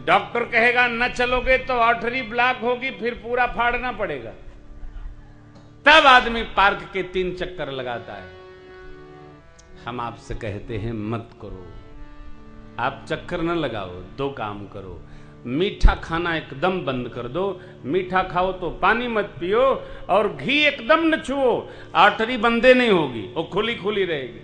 Doctor कहेगा न चलोगे तो आर्टरी ब्लॉक होगी, फिर पूरा फाड़ना पड़ेगा। तब आदमी पार्क के 3 चक्कर लगाता है। हम आपसे कहते हैं मत करो, आप चक्कर न लगाओ, 2 काम करो। मीठा खाना एकदम बंद कर दो, मीठा खाओ तो पानी मत पियो, और घी एकदम न छुओ, आर्टरी बंदे नहीं होगी, वो खुली खुली रहेगी।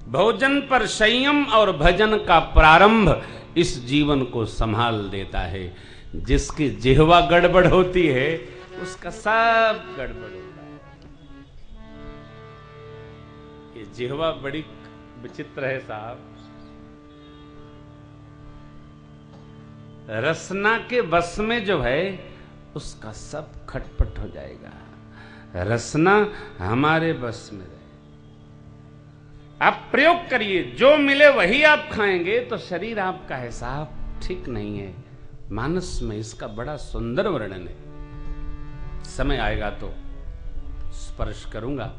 भोजन पर संयम और भजन का प्रारंभ इस जीवन को संभाल देता है। जिसकी जिह्वा गड़बड़ होती है उसका सब गड़बड़ होता है। ये जिह्वा बड़ी विचित्र है साहब। रसना के बस में जो है उसका सब खटपट हो जाएगा। रसना हमारे बस में रहे। आप प्रयोग करिए, जो मिले वही आप खाएंगे तो शरीर आपका है साहब ठीक नहीं है। मानस में इसका बड़ा सुंदर वर्णन है, समय आएगा तो स्पर्श करूंगा।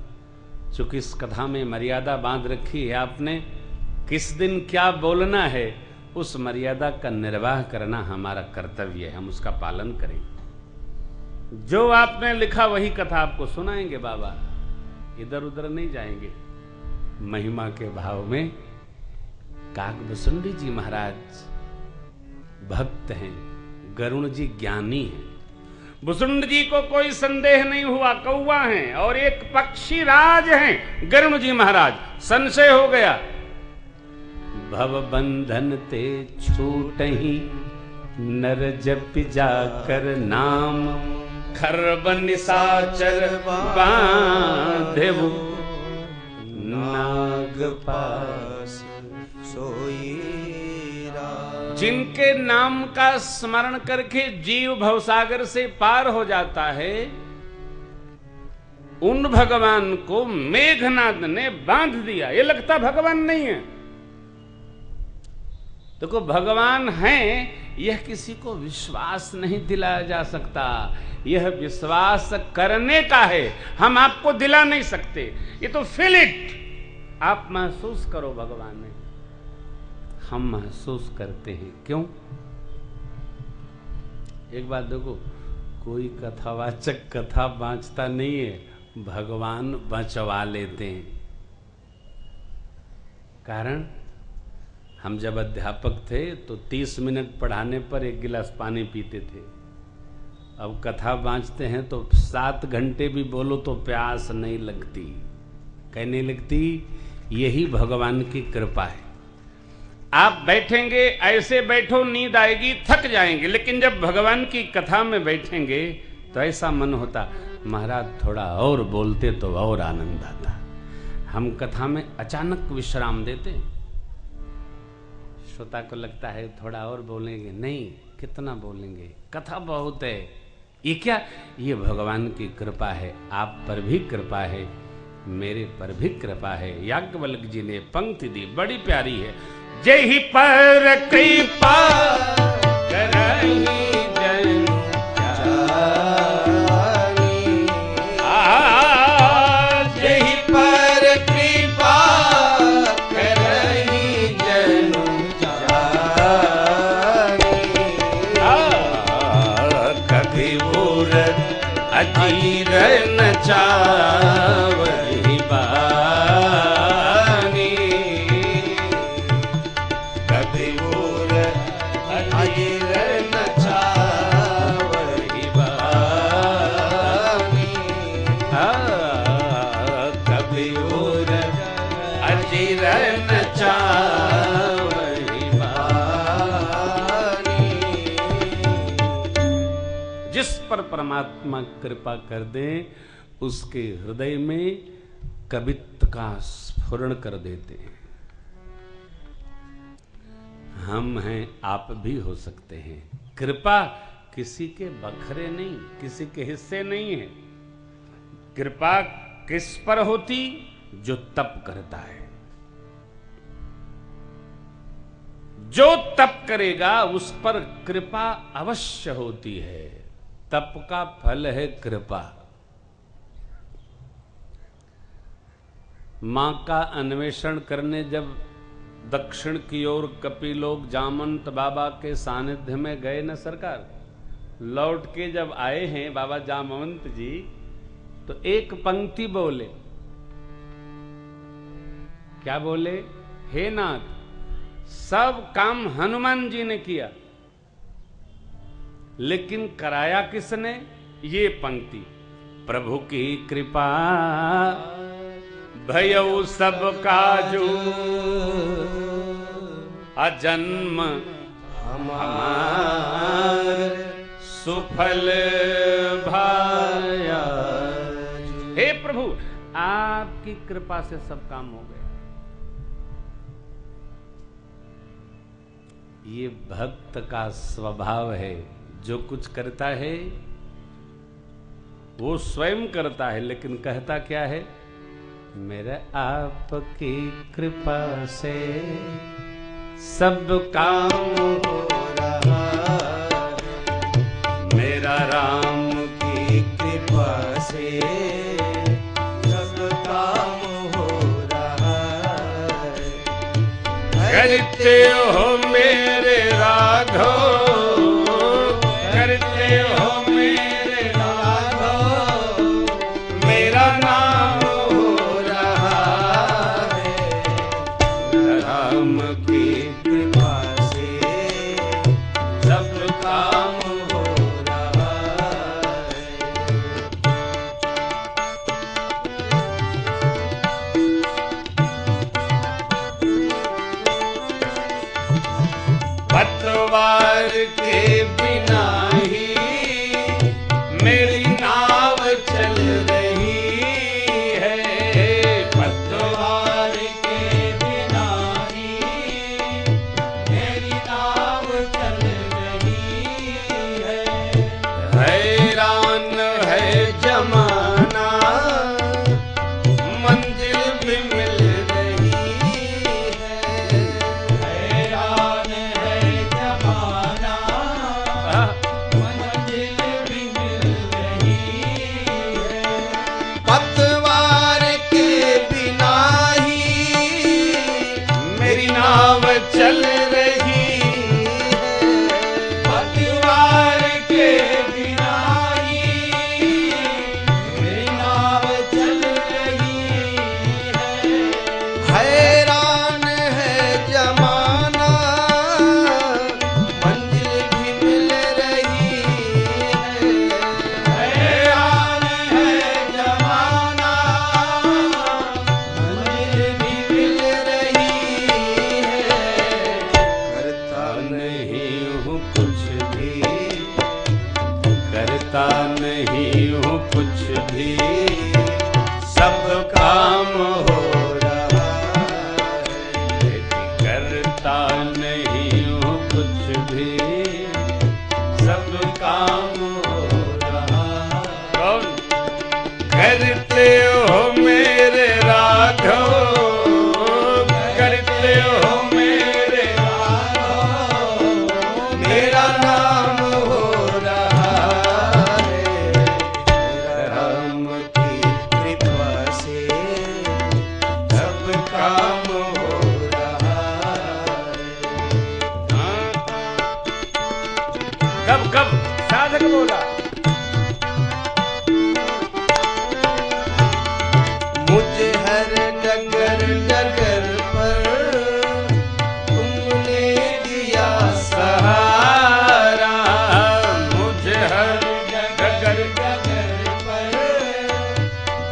चूंकि इस कथा में मर्यादा बांध रखी है आपने, किस दिन क्या बोलना है, उस मर्यादा का निर्वाह करना हमारा कर्तव्य है। हम उसका पालन करें। जो आपने लिखा वही कथा आपको सुनाएंगे बाबा, इधर उधर नहीं जाएंगे। महिमा के भाव में काकभुसुंडी जी महाराज भक्त हैं, गरुण जी ज्ञानी हैं। भुसुंड जी को कोई संदेह नहीं हुआ, कौवा हैं और एक पक्षी राज हैं गरुण जी महाराज। संशय हो गया, भव बंधन ते छूटहि नर जप जाकर नाम, खर्ब निशाचर बांधेवु नाग पास सोई राम। जिनके नाम का स्मरण करके जीव भवसागर से पार हो जाता है, उन भगवान को मेघनाद ने बांध दिया। ये लगता भगवान नहीं है। देखो भगवान हैं, यह किसी को विश्वास नहीं दिलाया जा सकता, यह विश्वास करने का है। हम आपको दिला नहीं सकते, ये तो फील इट, आप महसूस करो भगवान ने। हम महसूस करते हैं, क्यों? एक बात देखो, कोई कथावाचक कथा बांचता नहीं है, भगवान बचवा लेते हैं। कारण हम जब अध्यापक थे तो 30 मिनट पढ़ाने पर 1 गिलास पानी पीते थे। अब कथा बांचते हैं तो 7 घंटे भी बोलो तो प्यास नहीं लगती। कहने लगती, यही भगवान की कृपा है। आप बैठेंगे, ऐसे बैठो, नींद आएगी, थक जाएंगे, लेकिन जब भगवान की कथा में बैठेंगे तो ऐसा मन होता, महाराज थोड़ा और बोलते तो और आनंद आता। हम कथा में अचानक विश्राम देते, श्रोता को लगता है थोड़ा और बोलेंगे, नहीं कितना बोलेंगे, कथा बहुत है। ये क्या? ये भगवान की कृपा है। आप पर भी कृपा है, मेरे पर भी कृपा है। याज्ञवल्क्य जी ने पंक्ति दी, बड़ी प्यारी है। जेहि पर कृपा करहि जन जेहि पर कृपा करहि जन कभी भूर अजीर न चावहि बानी, कभी भूर अजीर न चावहि बानी, कभी भूर अजीर न चावहि बानी। जिस पर परमात्मा कृपा कर दे उसके हृदय में कवित्व का स्फुरण कर देते हैं। हम हैं, आप भी हो सकते हैं। कृपा किसी के बखरे नहीं, किसी के हिस्से नहीं है। कृपा किस पर होती? जो तप करता है। जो तप करेगा उस पर कृपा अवश्य होती है। तप का फल है कृपा। मां का अन्वेषण करने जब दक्षिण की ओर कपिलोक जामंत बाबा के सानिध्य में गए न सरकार। लौट के जब आए हैं बाबा जामवंत जी, तो एक पंक्ति बोले। क्या बोले? हे नाथ, सब काम हनुमान जी ने किया, लेकिन कराया किसने? ये पंक्ति, प्रभु की कृपा भयउ सब काजू, अजन्म हमार सुफल भाया। हे प्रभु, आपकी कृपा से सब काम हो गए। ये भक्त का स्वभाव है, जो कुछ करता है वो स्वयं करता है, लेकिन कहता क्या है? मेरे आपकी कृपा से सब काम हो रहा है, मेरा राम की कृपा से सब काम हो रहा है। करते हो मेरे राघव, करते हो मेरे राघव, मेरा नाम हो रहा है, राम की कृपा से सब काम हो रहा है। पतवार के बिना ही मेरी नाव चल रही है, पतवार के बिना ही मेरी नाव चल रही है। हैरान है जमाना, मंजिल भी मिल रही है। हैरान है जमाना, मंजिल भी मिल रही है। पतवार के बिना ही मेरी नाव चल रही है, पतवार के बिना ही मेरी नाव चल रही है। हैरान है जमाना, मंजिल भी मिल रही है। हैरान है जमाना, मंजिल भी मिल रही है। करता नहीं हूँ कुछ भी, करता नहीं हूँ कुछ भी, सब काम हो रहा है। करता नहीं हूँ कुछ भी, सब काम हो रहा है। कौन? करते हो मेरे राघव, करते हो मेरे राघव, मेरा नाम हो रहा है, राम की कृपा से सब काम हो रहा है। कब साधक बोला, मुझे हर डगर डगर पर तुमने दिया सहारा, मुझे हर डगर डगर पर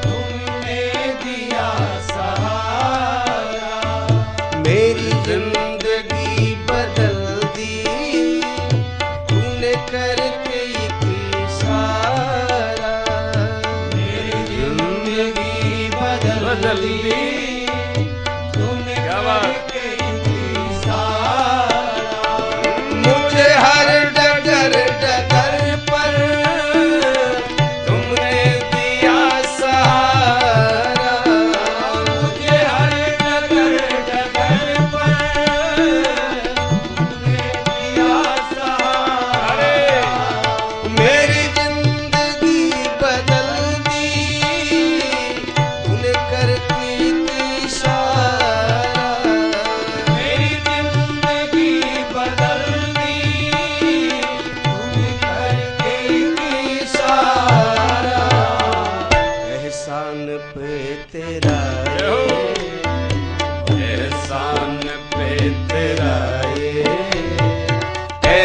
तुमने दिया सहारा। मेरी जिंदगी बदल दी तूने करके एक इशारा, मेरी जिंदगी बदल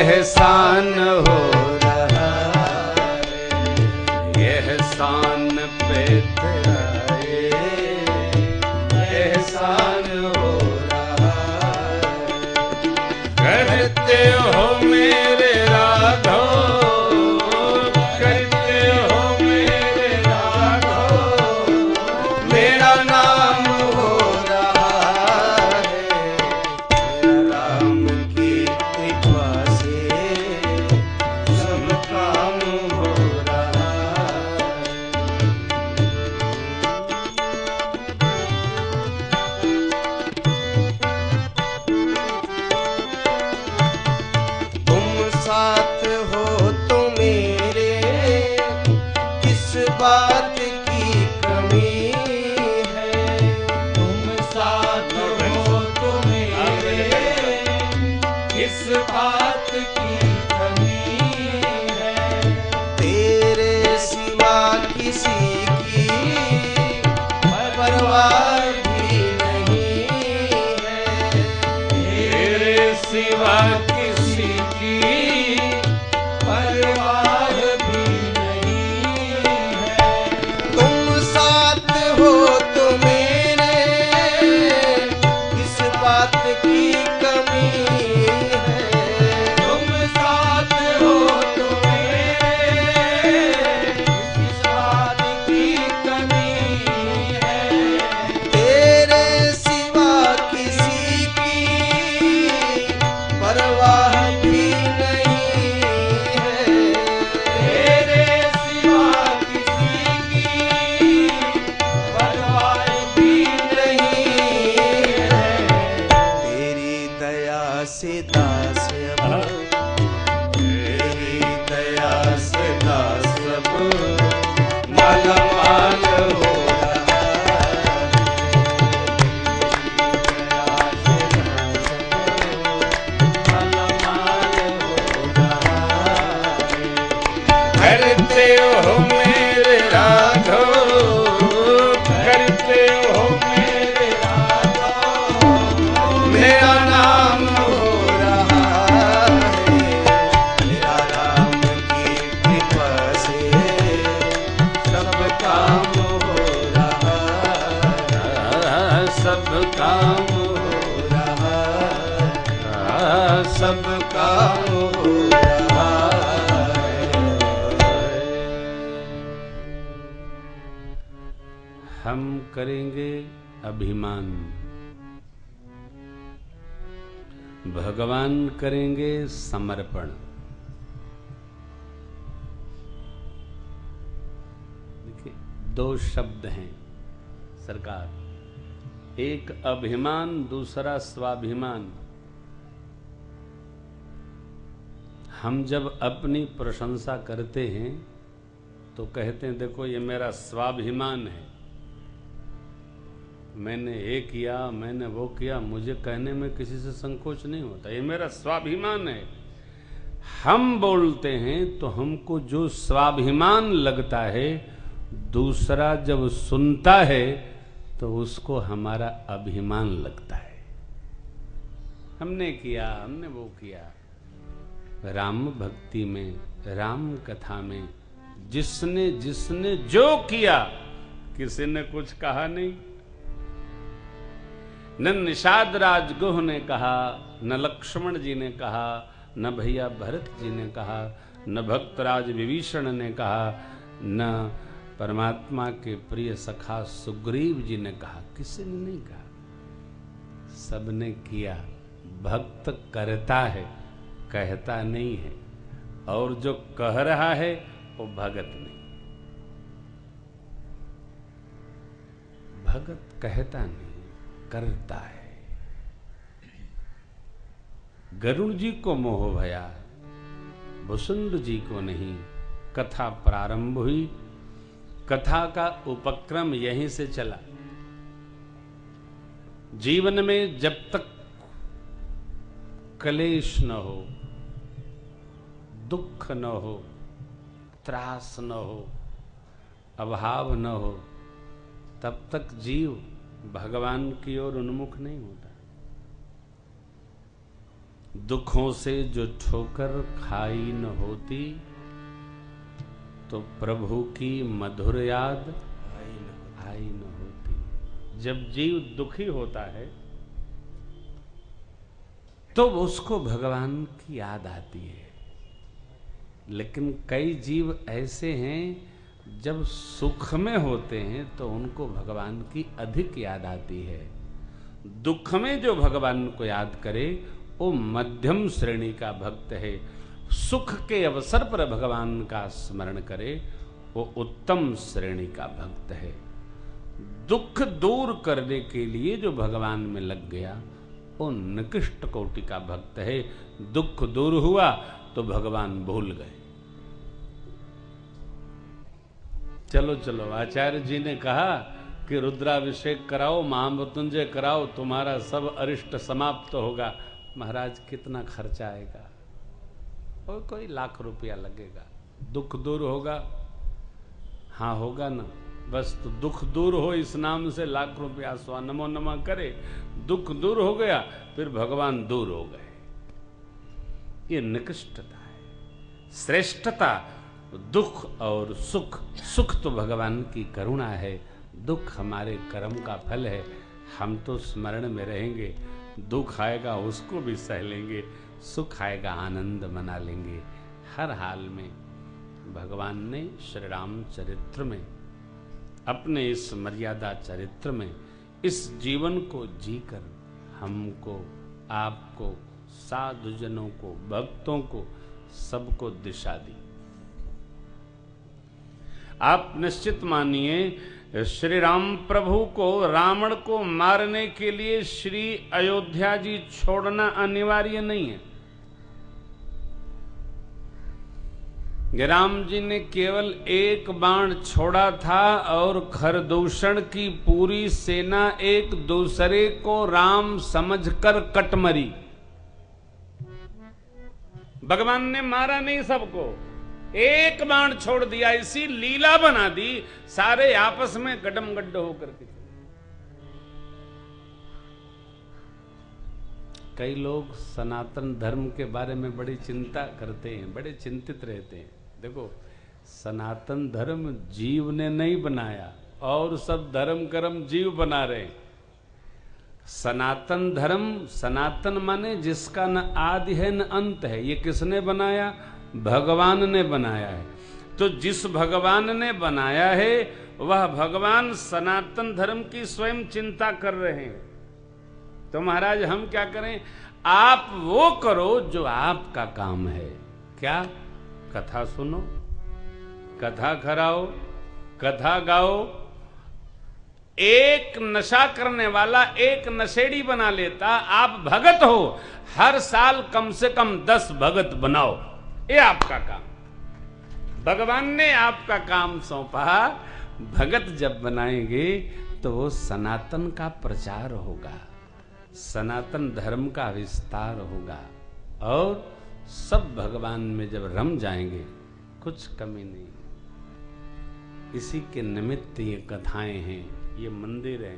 एहसान हो रहा है, एहसान पे तेरा एहसान हो रहा है। करते हो मेरे राघव, करते हो मेरे राघव, मेरा नाम हो रहा है, राम की कृपा से सब काम हो रहा है। तुम साथ हो तो मेरे किस बात की कमी है, तुम साथ हो तो मेरे किस बात की कमी है। तेरे सिवा किसी की परवाह भी नहीं है, तेरे सिवा किसी की परवाह भी नहीं है। तुम साथ हो तो मेरे किस बात की कमी है, तुम साथ हो तो मेरे किस बात की कमी है। तेरे सिवा किसी की परवाह भी नहीं है, तेरे सिवा किसी की परवाह भी नहीं है। तेरी दया से दास अब, तेरी दया से दास अब मालामाल हो रहा है। करते हो मेरे राघव, करते हो मेरे राघव, मेरा नाम हो रहा है, मेरा राम की कृपा से सब काम हो रहा है, सब काम हो रहा है, सब काम हो रहा है। हम करेंगे अभिमान, भगवान करेंगे समर्पण। देखिए, दो शब्द हैं सरकार, एक अभिमान, दूसरा स्वाभिमान। हम जब अपनी प्रशंसा करते हैं तो कहते हैं देखो ये मेरा स्वाभिमान है, मैंने ये किया, मैंने वो किया, मुझे कहने में किसी से संकोच नहीं होता, ये मेरा स्वाभिमान है। हम बोलते हैं तो हमको जो स्वाभिमान लगता है, दूसरा जब सुनता है तो उसको हमारा अभिमान लगता है। हमने किया, हमने वो किया। राम भक्ति में, राम कथा में जिसने जिसने जो किया, किसी ने कुछ कहा नहीं। न निषाद राज गुह ने कहा, न लक्ष्मण जी ने कहा, न भैया भरत जी ने कहा, न भक्तराज विभीषण ने कहा, न परमात्मा के प्रिय सखा सुग्रीव जी ने कहा, किसी ने नहीं कहा, सबने किया। भक्त करता है, कहता नहीं है, और जो कह रहा है वो भगत नहीं। भगत कहता नहीं, करता है। गरुड़ जी को मोह भया, भुसुंड जी को नहीं। कथा प्रारंभ हुई, कथा का उपक्रम यहीं से चला। जीवन में जब तक क्लेश न हो, दुख न हो, त्रास न हो, अभाव न हो, तब तक जीव भगवान की ओर उन्मुख नहीं होता। दुखों से जो ठोकर खाई न होती, तो प्रभु की मधुर याद आई न होती। जब जीव दुखी होता है तो उसको भगवान की याद आती है। लेकिन कई जीव ऐसे हैं जब सुख में होते हैं तो उनको भगवान की अधिक याद आती है। दुख में जो भगवान को याद करे वो मध्यम श्रेणी का भक्त है। सुख के अवसर पर भगवान का स्मरण करे वो उत्तम श्रेणी का भक्त है। दुख दूर करने के लिए जो भगवान में लग गया वो निकृष्ट कोटि का भक्त है। दुख दूर हुआ तो भगवान भूल गए। चलो चलो, आचार्य जी ने कहा कि रुद्राभिषेक कराओ, महामृत्युंजय कराओ, तुम्हारा सब अरिष्ट समाप्त होगा। महाराज कितना खर्चा आएगा? और कोई लाख रुपया लगेगा। दुख दूर होगा? हाँ होगा ना। बस तो दुख दूर हो इस नाम से लाख रुपया स्वा नमो नमः करे। दुख दूर हो गया फिर भगवान दूर हो गए। ये निकृष्टता है। श्रेष्ठता दुख और सुख। सुख तो भगवान की करुणा है, दुख हमारे कर्म का फल है। हम तो स्मरण में रहेंगे, दुख आएगा उसको भी सह लेंगे, सुख आएगा आनंद मना लेंगे। हर हाल में भगवान ने श्री राम चरित्र में, अपने इस मर्यादा चरित्र में इस जीवन को जीकर हमको, आपको, साधुजनों को, भक्तों को, सबको दिशा दी। आप निश्चित मानिए श्री राम प्रभु को रावण को मारने के लिए श्री अयोध्या जी छोड़ना अनिवार्य नहीं है। राम जी ने केवल एक बाण छोड़ा था और खरदूषण की पूरी सेना एक दूसरे को राम समझकर कट मरी। भगवान ने मारा नहीं सबको, एक बाण छोड़ दिया, इसी लीला बना दी, सारे आपस में गड्ढम गड्ढ होकर के। कई लोग सनातन धर्म के बारे में बड़ी चिंता करते हैं, बड़े चिंतित रहते हैं। देखो, सनातन धर्म जीव ने नहीं बनाया और सब धर्म कर्म जीव बना रहे। सनातन धर्म, सनातन माने जिसका न आदि है न अंत है, ये किसने बनाया? भगवान ने बनाया है। तो जिस भगवान ने बनाया है वह भगवान सनातन धर्म की स्वयं चिंता कर रहे हैं। तो महाराज हम क्या करें? आप वो करो जो आपका काम है। क्या? कथा सुनो, कथा कराओ, कथा गाओ। एक नशा करने वाला एक नशेड़ी बना लेता, आप भगत हो, हर साल कम से कम 10 भगत बनाओ, ये आपका काम। भगवान ने आपका काम सौंपा। भगत जब बनाएंगे तो वो सनातन का प्रचार होगा, सनातन धर्म का विस्तार होगा और सब भगवान में जब रम जाएंगे कुछ कमी नहीं। इसी के निमित्त ये कथाएं हैं, ये मंदिर है।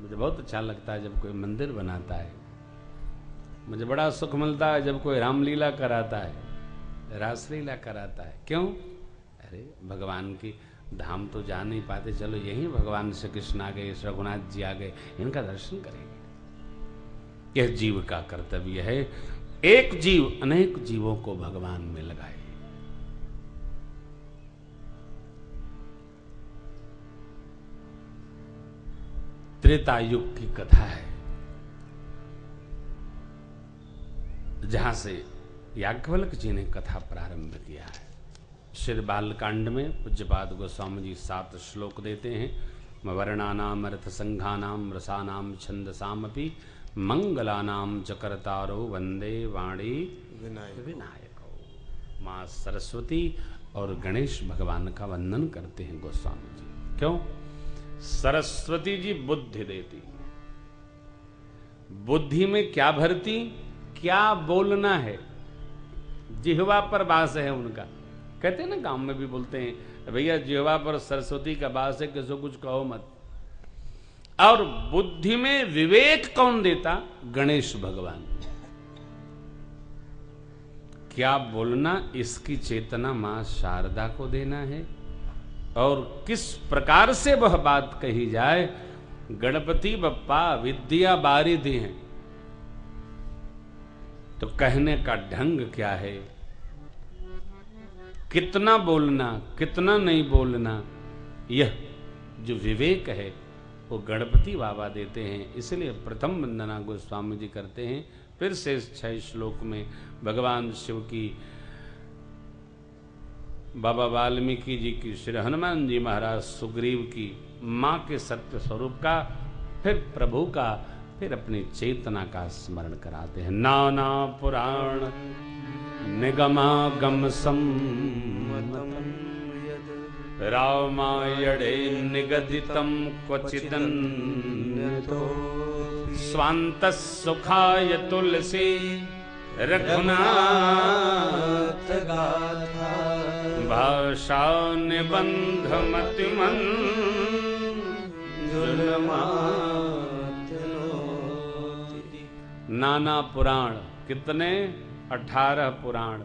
मुझे बहुत अच्छा लगता है जब कोई मंदिर बनाता है। मुझे बड़ा सुख मिलता है जब कोई रामलीला कराता है, रासलीला कराता है। क्यों? अरे भगवान की धाम तो जा नहीं पाते, चलो यहीं भगवान श्री कृष्ण आ गए, रघुनाथ जी आ गए, इनका दर्शन करेंगे। यह जीव का कर्तव्य है। एक जीव अनेक जीवों को भगवान में लगाए। त्रेता युग की कथा है, जहां से याज्ञवल्क्य जी ने कथा प्रारंभ किया है। श्री बालकांड में पूज्यपाद गोस्वामी जी 7 श्लोक देते हैं। वर्णानाम अर्थ संघानाम रसानाम छंदसामपि मंगलानाम च कर्तारो वंदे वाणी विनायको। माँ सरस्वती और गणेश भगवान का वंदन करते हैं गोस्वामी जी। क्यों? सरस्वती जी बुद्धि देती, बुद्धि में क्या भरती, क्या बोलना है, जिह्वा पर वास है उनका। कहते हैं ना, गांव में भी बोलते हैं, भैया जिह्वा पर सरस्वती का वास है, किसी को कुछ कहो मत। और बुद्धि में विवेक कौन देता? गणेश भगवान। क्या बोलना, इसकी चेतना मां शारदा को देना है। और किस प्रकार से वह बात कही जाए। गणपति बप्पा विद्या बारिधि हैं, तो कहने का ढंग क्या है, कितना बोलना कितना नहीं बोलना, यह जो विवेक है वो गणपति बाबा देते हैं। इसलिए प्रथम वंदना गोस्वामी जी करते हैं। फिर से 6 श्लोक में भगवान शिव की, बाबा वाल्मीकि जी की, श्री हनुमान जी महाराज सुग्रीव की, मां के सत्य स्वरूप का, फिर प्रभु का, फिर अपनी चेतना का स्मरण कराते हैं। नाना पुराण निगमागम सम्मतम् रामायणे निगदितं क्वचिदन्यतो स्वान्तः सुखाय तुलसी रघुनाथ गाथा भाषा निबन्धमतिमन्जुलमाति। नाना पुराण, कितने? 18 पुराण,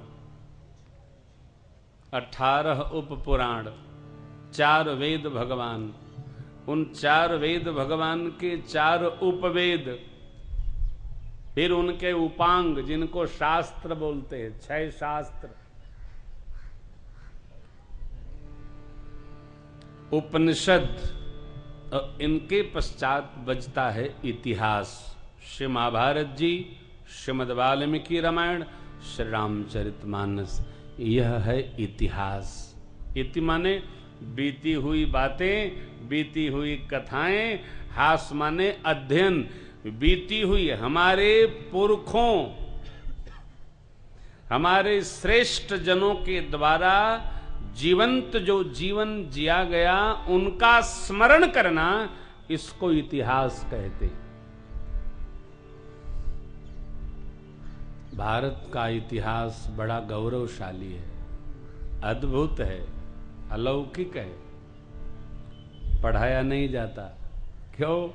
18 उप पुराण, 4 वेद भगवान, उन 4 वेद भगवान के 4 उपवेद, फिर उनके उपांग जिनको शास्त्र बोलते हैं, 6 शास्त्र, उपनिषद, और इनके पश्चात बजता है इतिहास। श्री महाभारत जी, श्रीमद् वाल्मीकि रामायण, श्री रामचरितमानस, यह है इतिहास। इति माने बीती हुई बातें, बीती हुई कथाएं, हास माने अध्ययन, बीती हुई हमारे पुरखों, हमारे श्रेष्ठ जनों के द्वारा जीवंत जो जीवन जिया गया, उनका स्मरण करना, इसको इतिहास कहते। भारत का इतिहास बड़ा गौरवशाली है, अद्भुत है, अलौकिक है, पढ़ाया नहीं जाता। क्यों?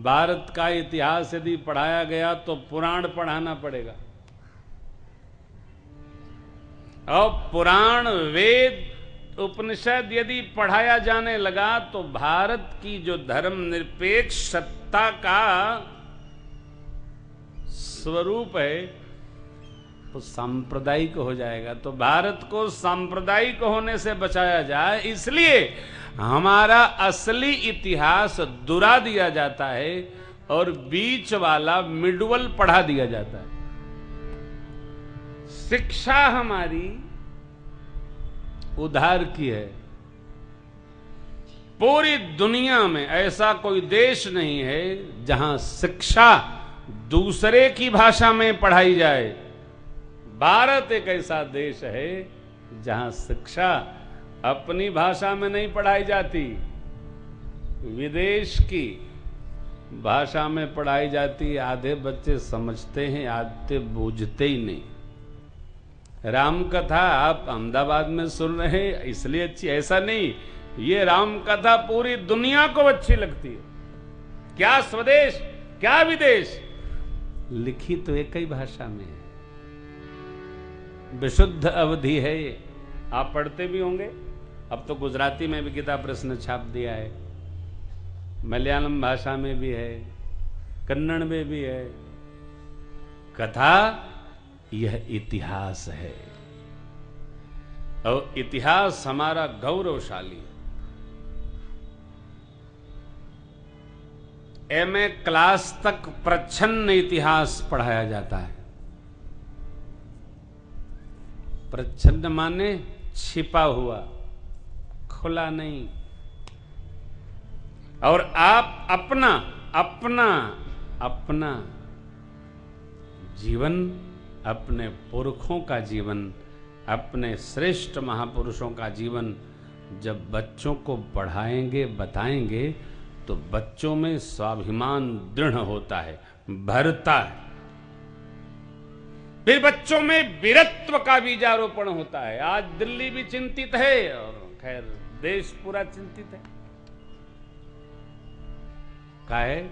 भारत का इतिहास यदि पढ़ाया गया तो पुराण पढ़ाना पड़ेगा, और पुराण वेद उपनिषद यदि पढ़ाया जाने लगा तो भारत की जो धर्मनिरपेक्ष सत्ता का स्वरूप है तो सांप्रदायिक हो जाएगा। तो भारत को सांप्रदायिक होने से बचाया जाए, इसलिए हमारा असली इतिहास दुरा दिया जाता है और बीच वाला मिडवल पढ़ा दिया जाता है। शिक्षा हमारी उधार की है। पूरी दुनिया में ऐसा कोई देश नहीं है जहां शिक्षा दूसरे की भाषा में पढ़ाई जाए। भारत एक ऐसा देश है जहां शिक्षा अपनी भाषा में नहीं पढ़ाई जाती, विदेश की भाषा में पढ़ाई जाती। आधे बच्चे समझते हैं, आधे बूझते ही नहीं। राम कथा आप अहमदाबाद में सुन रहे हैं इसलिए अच्छी, ऐसा नहीं, ये राम कथा पूरी दुनिया को अच्छी लगती है। क्या स्वदेश क्या विदेश, लिखी तो एक ही भाषा में है, विशुद्ध अवधि है ये। आप पढ़ते भी होंगे, अब तो गुजराती में भी गीता प्रश्न छाप दिया है, मलयालम भाषा में भी है, कन्नड़ में भी है। कथा यह इतिहास है, और इतिहास हमारा गौरवशाली। एमए क्लास तक प्रच्छन्न इतिहास पढ़ाया जाता है। प्रच्छन्न माने छिपा हुआ, खुला नहीं। और आप अपना अपना अपना जीवन, अपने पुरखों का जीवन, अपने श्रेष्ठ महापुरुषों का जीवन जब बच्चों को पढ़ाएंगे, बताएंगे, तो बच्चों में स्वाभिमान दृढ़ होता है, भरता है। फिर बच्चों में वीरत्व का बीजारोपण होता है। आज दिल्ली भी चिंतित है और खैर देश पूरा चिंतित है। क्या है?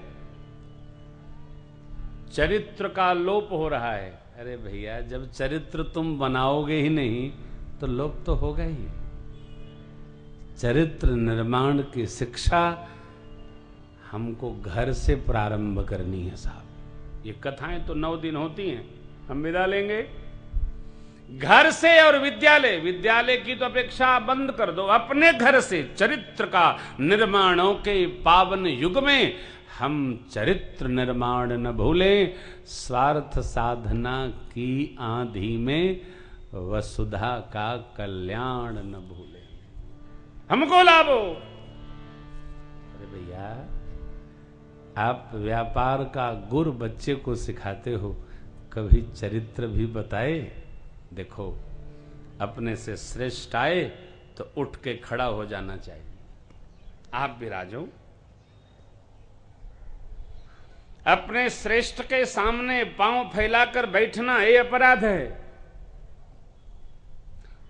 चरित्र का लोप हो रहा है। अरे भैया, जब चरित्र तुम बनाओगे ही नहीं तो लोप तो होगा ही। चरित्र निर्माण की शिक्षा हमको घर से प्रारंभ करनी है साहब। ये कथाएं तो 9 दिन होती हैं, हम विदा लेंगे घर से। और विद्यालय, विद्यालय की तो अपेक्षा बंद कर दो, अपने घर से चरित्र का निर्माणों के पावन युग में हम चरित्र निर्माण न भूलें। स्वार्थ साधना की आंधी में वसुधा का कल्याण न भूलें। हमको लाभ हो। अरे भैया, आप व्यापार का गुर बच्चे को सिखाते हो, कभी चरित्र भी बताए? देखो, अपने से श्रेष्ठ आए तो उठ के खड़ा हो जाना चाहिए। आप भी राजो, अपने श्रेष्ठ के सामने पांव फैलाकर बैठना ये अपराध है।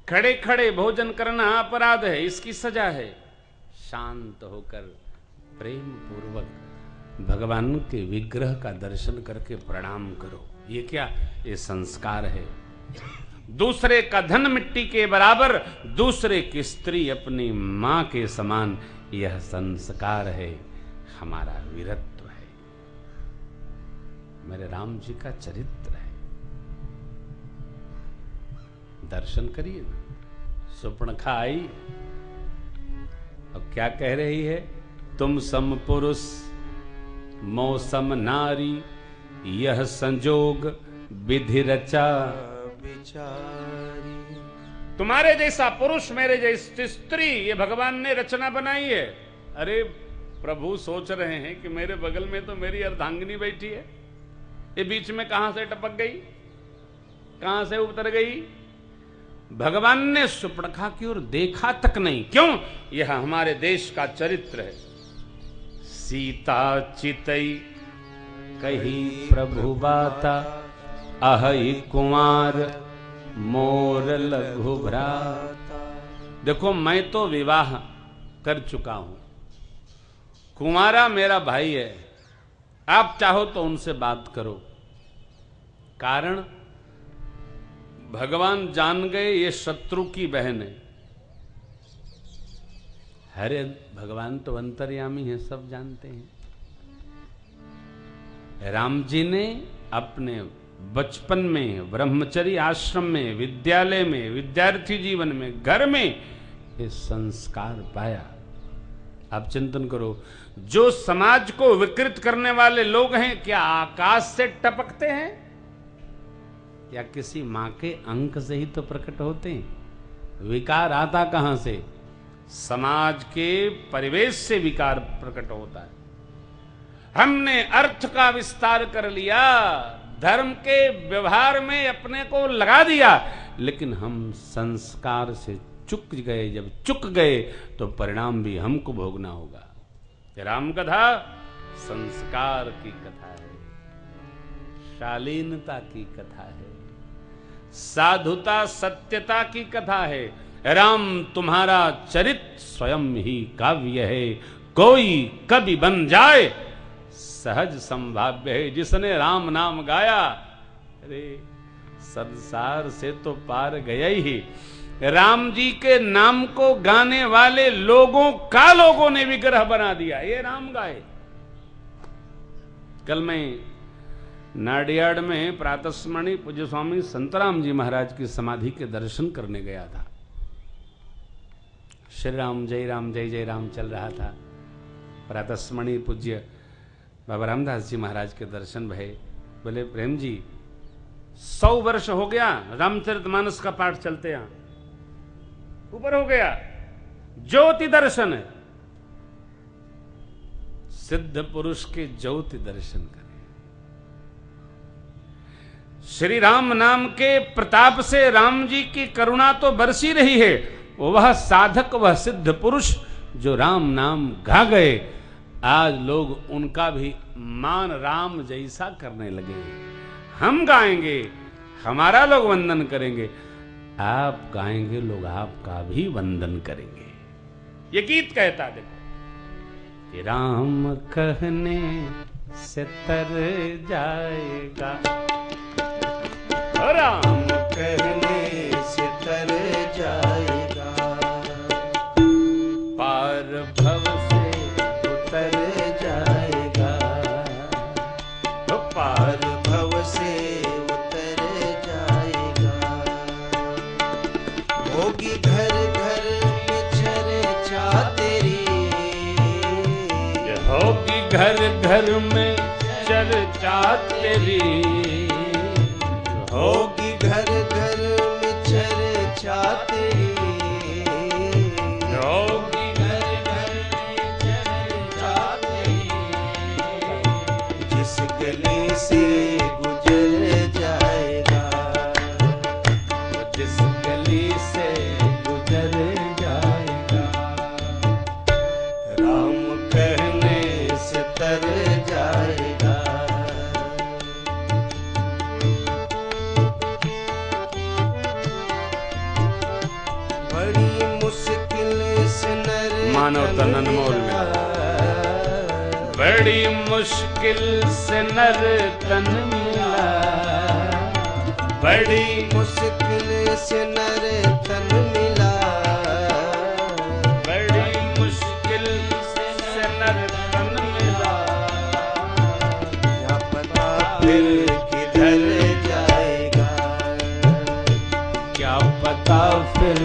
खड़े खड़े भोजन करना अपराध है, इसकी सजा है। शांत होकर प्रेम पूर्वक भगवान के विग्रह का दर्शन करके प्रणाम करो। ये क्या? ये संस्कार है। दूसरे का धन मिट्टी के बराबर, दूसरे की स्त्री अपनी मां के समान, यह संस्कार है, हमारा वीरत्व है, मेरे राम जी का चरित्र है। दर्शन करिए ना। सुपर्णखा आई अब क्या कह रही है? तुम सम पुरुष मौसम नारी, यह संजोग विधि रचा विचारी। तुम्हारे जैसा पुरुष, मेरे जैसी स्त्री, ये भगवान ने रचना बनाई है। अरे प्रभु सोच रहे हैं कि मेरे बगल में तो मेरी अर्धांगिनी बैठी है, ये बीच में कहां से टपक गई, कहां से उतर गई? भगवान ने सुपर्णखा की ओर देखा तक नहीं। क्यों? यह हमारे देश का चरित्र है। सीता चितई कही प्रभु बाता, अहि कुमार मोर लघु भ्राता। देखो, मैं तो विवाह कर चुका हूं, कुमारा मेरा भाई है, आप चाहो तो उनसे बात करो। कारण भगवान जान गए ये शत्रु की बहन है। अरे भगवान तो अंतर्यामी है, सब जानते हैं। राम जी ने अपने बचपन में, ब्रह्मचर्य आश्रम में, विद्यालय में, विद्यार्थी जीवन में, घर में ये संस्कार पाया। आप चिंतन करो, जो समाज को विकृत करने वाले लोग हैं, क्या आकाश से टपकते हैं या किसी मां के अंक से ही तो प्रकट होते हैं? विकार आता कहां से? समाज के परिवेश से विकार प्रकट होता है। हमने अर्थ का विस्तार कर लिया, धर्म के व्यवहार में अपने को लगा दिया, लेकिन हम संस्कार से चुक गए। जब चुक गए तो परिणाम भी हमको भोगना होगा। राम कथा संस्कार की कथा है, शालीनता की कथा है, साधुता सत्यता की कथा है। राम तुम्हारा चरित्र स्वयं ही काव्य है, कोई कवि बन जाए सहज संभाव्य है। जिसने राम नाम गाया, अरे संसार से तो पार गया ही। राम जी के नाम को गाने वाले लोगों ने विग्रह बना दिया, ये राम गाए। कल मैं नाडियाड में प्रातस्मरणीय पूज्य स्वामी संतराम जी महाराज की समाधि के दर्शन करने गया था। श्री राम जय राम जय जय राम चल रहा था। प्रातस्मरणीय पूज्य बाबा रामदास जी महाराज के दर्शन भये। बोले, प्रेम जी 100 वर्ष हो गया रामचरितमानस का पाठ चलते, यहां ऊपर हो गया। ज्योति दर्शन है, सिद्ध पुरुष के ज्योति दर्शन करें। श्री राम नाम के प्रताप से राम जी की करुणा तो बरसी रही है। वह साधक, वह सिद्ध पुरुष जो राम नाम गा गए, आज लोग उनका भी मान राम जैसा करने लगे। हम गाएंगे, हमारा लोग वंदन करेंगे, आप गाएंगे, लोग आपका भी वंदन करेंगे। ये गीत कहता, देखो कि राम कहने से तर जाएगा राम कहने से तर जाएगा, पार भव से उतर जाएगा, तो पार भव से उतर जाएगा। होगी घर घर में चर्चा तेरी, होगी घर घर में चर्चा तेरी, होगी घर घर में चर्चा तेरी, होगी घर घर में चर्चा तेरी। जिस गली से गुजर जाएगा, जिस गली से गुजर जाएगा, राम कहने से तर जाएगा। बड़ी मुश्किल से नर मानव तन अनमोल मिला, बड़ी मुश्किल से नर तन मिला, बड़ी मुश्किल से नर तन मिला, बड़ी मुश्किल से नर तन मिला। क्या पता फिर किधर जाएगा, क्या पता फिर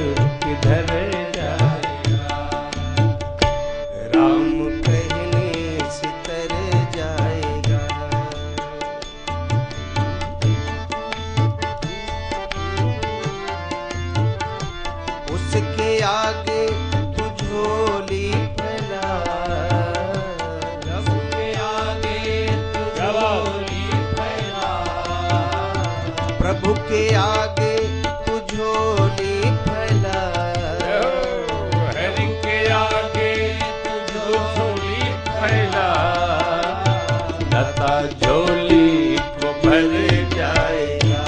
किधर जाएगा, राम कहने से तर जाएगा। उसके आगे तू झोली फैला, उसके आगे तू झोली फैला, प्रभु के आगे तू झोली फैला, हरि के आगे तुझो झोली फैला, लता झोली को भर जाएगा,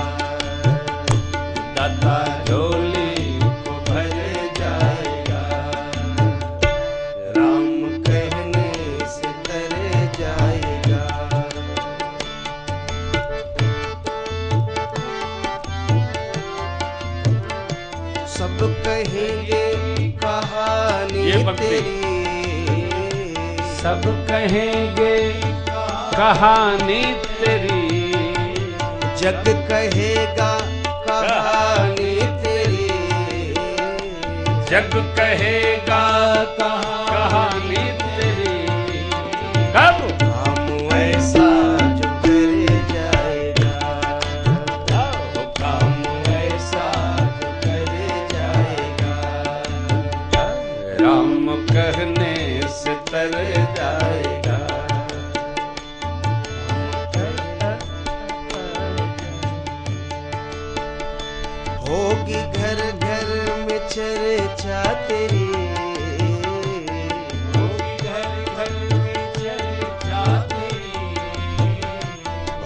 लता झोली को भर जाएगा, राम कहने से तर जाएगा। सब कहेंगे कहानी ये भक्ति। तेरी, सब कहेंगे कहानी तेरी, जग कहेगा कहानी तेरी, जग कहेगा कहानी तेरी। कब काम ऐसा जो कर जाएगा, काम ऐसा जो कर जाएगा, राम कहने से तर जाएगा, होगी घर घर में चर्चा तेरी, होगी घर घर में चर्चा तेरी,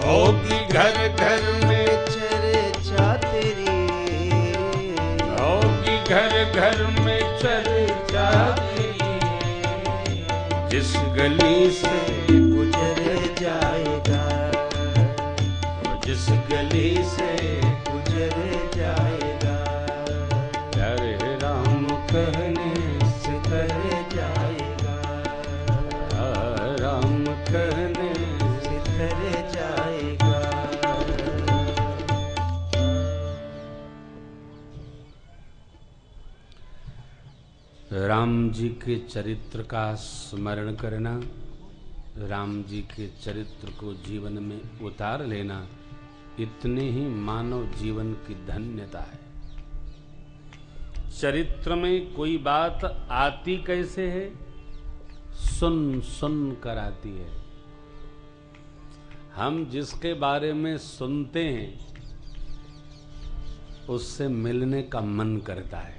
होगी घर घर में, चर्चा तेरी, होगी घर घर में चर्चा तेरी। जिस गली से गुजर जाएगा, जिस गली से गुजर जाएगा, प्यारे राम कहने से तर जाएगा, राम कहने से तर जाएगा। राम जी के चरित्र का स्मरण करना, राम जी के चरित्र को जीवन में उतार लेना, इतने ही मानव जीवन की धन्यता है। चरित्र में कोई बात आती कैसे है? सुन सुन कर आती है। हम जिसके बारे में सुनते हैं उससे मिलने का मन करता है,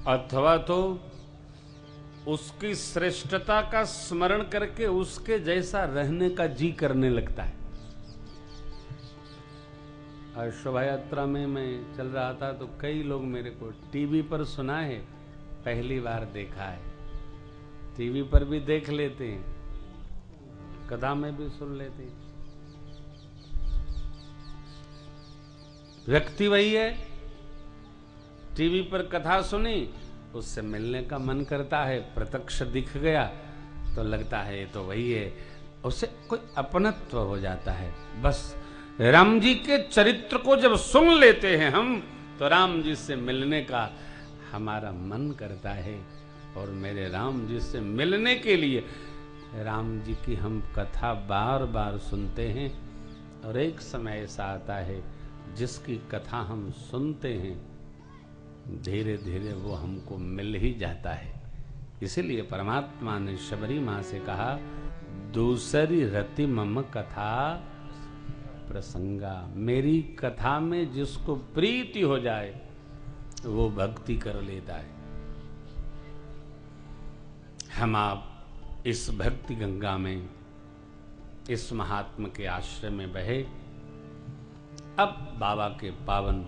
अथवा तो उसकी श्रेष्ठता का स्मरण करके उसके जैसा रहने का जी करने लगता है। आज शोभा यात्रा में मैं चल रहा था तो कई लोग मेरे को टीवी पर सुना है, पहली बार देखा है। टीवी पर भी देख लेते हैं, कथा में भी सुन लेते हैं। व्यक्ति वही है। टीवी पर कथा सुनी, उससे मिलने का मन करता है, प्रत्यक्ष दिख गया तो लगता है ये तो वही है, उससे कोई अपनत्व हो जाता है। बस राम जी के चरित्र को जब सुन लेते हैं हम, तो राम जी से मिलने का हमारा मन करता है। और मेरे राम जी से मिलने के लिए राम जी की हम कथा बार बार सुनते हैं। और एक समय ऐसा आता है जिसकी कथा हम सुनते हैं, धीरे धीरे वो हमको मिल ही जाता है। इसीलिए परमात्मा ने शबरी माँ से कहा, दूसरी रति मम कथा प्रसंगा। मेरी कथा में जिसको प्रीति हो जाए वो भक्ति कर लेता है। हम आप इस भक्ति गंगा में, इस महात्मा के आश्रय में बहे। अब बाबा के पावन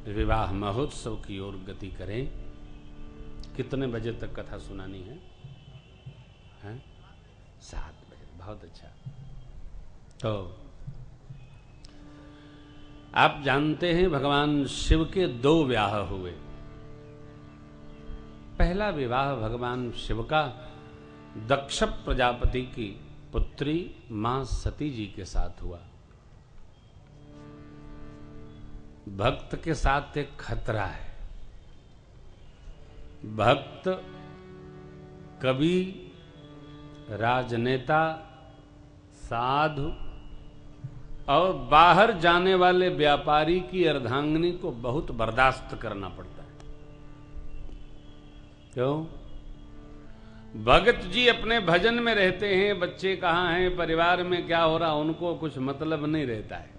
विवाह महोत्सव की ओर गति करें। कितने बजे तक कथा सुनानी है? 7 बजे। बहुत अच्छा। तो आप जानते हैं भगवान शिव के 2 विवाह हुए। पहला विवाह भगवान शिव का दक्ष प्रजापति की पुत्री मां सती जी के साथ हुआ। भक्त के साथ एक खतरा है। भक्त कवि, राजनेता, साधु और बाहर जाने वाले व्यापारी की अर्धांगिनी को बहुत बर्दाश्त करना पड़ता है। क्यों? भगत जी अपने भजन में रहते हैं, बच्चे कहाँ हैं, परिवार में क्या हो रहा, उनको कुछ मतलब नहीं रहता है।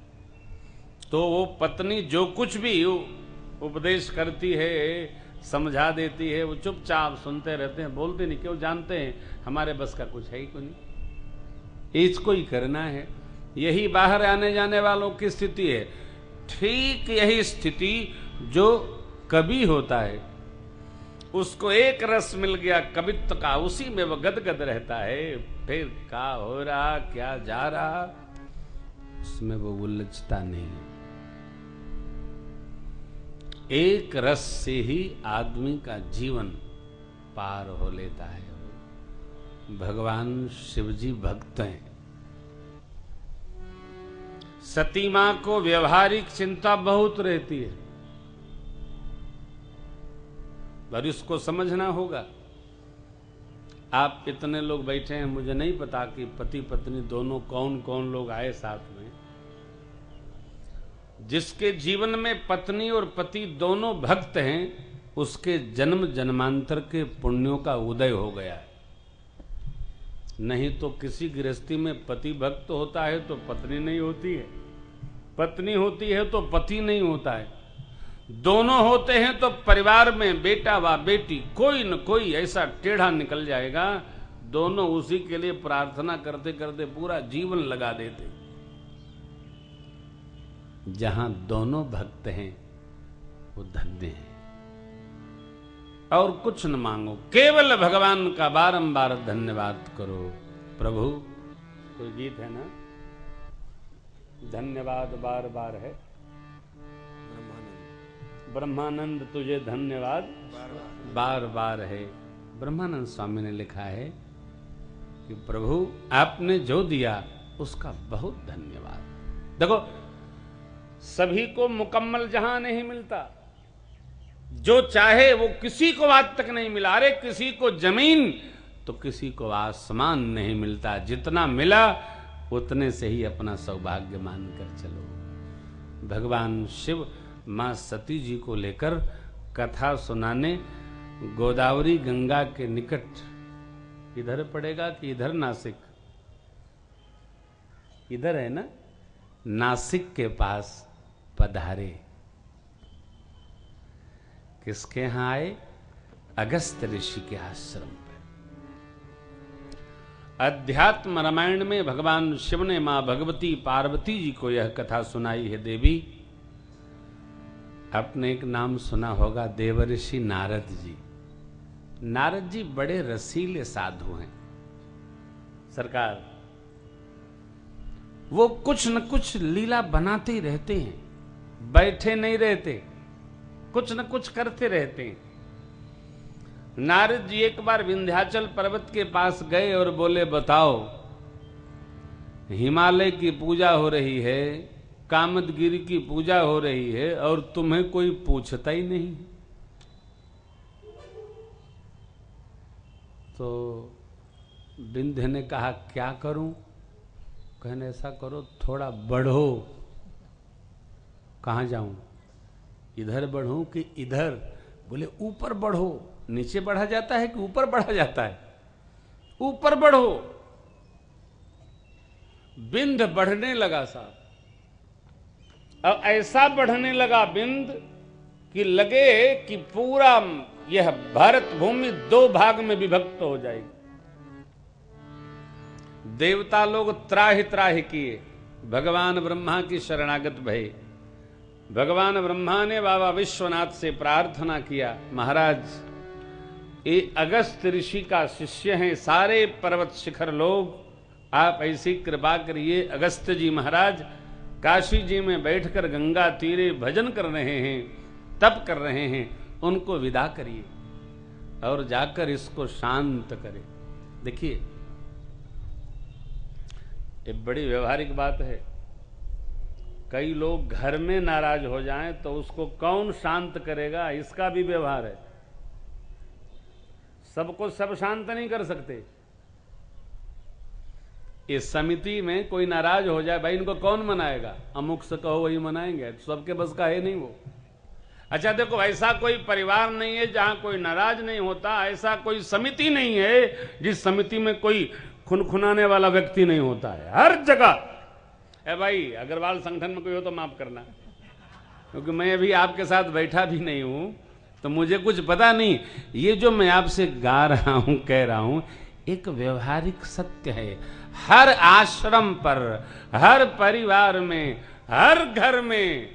तो वो पत्नी जो कुछ भी उपदेश करती है, समझा देती है, वो चुपचाप सुनते रहते हैं, बोलते नहीं। क्यों? जानते हैं हमारे बस का कुछ है ही कोई नहीं, इसको ही करना है। यही बाहर आने जाने वालों की स्थिति है। ठीक यही स्थिति जो कवि होता है, उसको एक रस मिल गया कवित्व का, उसी में वो गदगद रहता है। फिर क्या हो रहा, क्या जा रहा, उसमें वो उलझता नहीं है। एक रस से ही आदमी का जीवन पार हो लेता है। भगवान शिवजी भक्त हैं। सती मां को व्यवहारिक चिंता बहुत रहती है, पर इसको समझना होगा। आप इतने लोग बैठे हैं, मुझे नहीं पता कि पति पत्नी दोनों कौन कौन लोग आए साथ में। जिसके जीवन में पत्नी और पति दोनों भक्त हैं, उसके जन्म जन्मांतर के पुण्यों का उदय हो गया है। नहीं तो किसी गृहस्थी में पति भक्त होता है तो पत्नी नहीं होती है, पत्नी होती है तो पति नहीं होता है। दोनों होते हैं तो परिवार में बेटा व बेटी कोई न कोई ऐसा टेढ़ा निकल जाएगा, दोनों उसी के लिए प्रार्थना करते करते पूरा जीवन लगा देते। जहां दोनों भक्त हैं वो धन्य है। और कुछ न मांगो, केवल भगवान का बारंबार धन्यवाद करो। प्रभु, कोई गीत है ना, धन्यवाद बार बार है। ब्रह्मानंद तुझे धन्यवाद बार बार है। ब्रह्मानंद स्वामी ने लिखा है कि प्रभु आपने जो दिया उसका बहुत धन्यवाद। देखो, सभी को मुकम्मल जहां नहीं मिलता, जो चाहे वो किसी को आज तक नहीं मिला। अरे किसी को जमीन तो किसी को आसमान नहीं मिलता। जितना मिला उतने से ही अपना सौभाग्य मानकर चलो। भगवान शिव मां सती जी को लेकर कथा सुनाने गोदावरी गंगा के निकट, इधर पड़ेगा कि इधर नासिक, इधर है ना, नासिक के पास पधारे। किसके यहां आए? अगस्त ऋषि के आश्रम पर। अध्यात्म रामायण में भगवान शिव ने मां भगवती पार्वती जी को यह कथा सुनाई है। देवी, आपने एक नाम सुना होगा, देवर्षि नारद जी। नारद जी बड़े रसीले साधु हैं सरकार। वो कुछ न कुछ लीला बनाते ही रहते हैं। बैठे नहीं रहते, कुछ न कुछ करते रहते हैं। नारद जी एक बार विंध्याचल पर्वत के पास गए और बोले, बताओ, हिमालय की पूजा हो रही है, कामदगिरी की पूजा हो रही है, और तुम्हें कोई पूछता ही नहीं। तो विंध्य ने कहा, क्या करूं? कहने, ऐसा करो, थोड़ा बढ़ो। कहां जाऊं? इधर बढ़ूं कि इधर? बोले, ऊपर बढ़ो। नीचे बढ़ा जाता है कि ऊपर बढ़ा जाता है? ऊपर बढ़ो। बिंद बढ़ने लगा साहब, अब ऐसा बढ़ने लगा बिंद कि लगे कि पूरा यह भारत भूमि 2 भाग में विभक्त हो जाएगी। देवता लोग त्राहि त्राहि किए, भगवान ब्रह्मा की शरणागत भये। भगवान ब्रह्मा ने बाबा विश्वनाथ से प्रार्थना किया, महाराज, ये अगस्त ऋषि का शिष्य हैं सारे पर्वत शिखर लोग, आप ऐसी कृपा करिए, अगस्त जी महाराज काशी जी में बैठकर गंगा तीरे भजन कर रहे हैं, तप कर रहे हैं, उनको विदा करिए और जाकर इसको शांत करें। देखिए, ये बड़ी व्यवहारिक बात है। कई लोग घर में नाराज हो जाएं तो उसको कौन शांत करेगा, इसका भी व्यवहार है। सबको सब शांत नहीं कर सकते। इस समिति में कोई नाराज हो जाए, भाई इनको कौन मनाएगा? अमुक से कहो वही मनाएंगे, तो सबके बस का है नहीं वो। अच्छा देखो, ऐसा कोई परिवार नहीं है जहां कोई नाराज नहीं होता, ऐसा कोई समिति नहीं है जिस समिति में कोई खुनखुनाने वाला व्यक्ति नहीं होता है। हर जगह है भाई। अग्रवाल संगठन में कोई हो तो माफ करना, क्योंकि मैं अभी आपके साथ बैठा भी नहीं हूं तो मुझे कुछ पता नहीं। ये जो मैं आपसे गा रहा हूं, कह रहा हूं, एक व्यवहारिक सत्य है। हर आश्रम पर, हर परिवार में, हर घर में,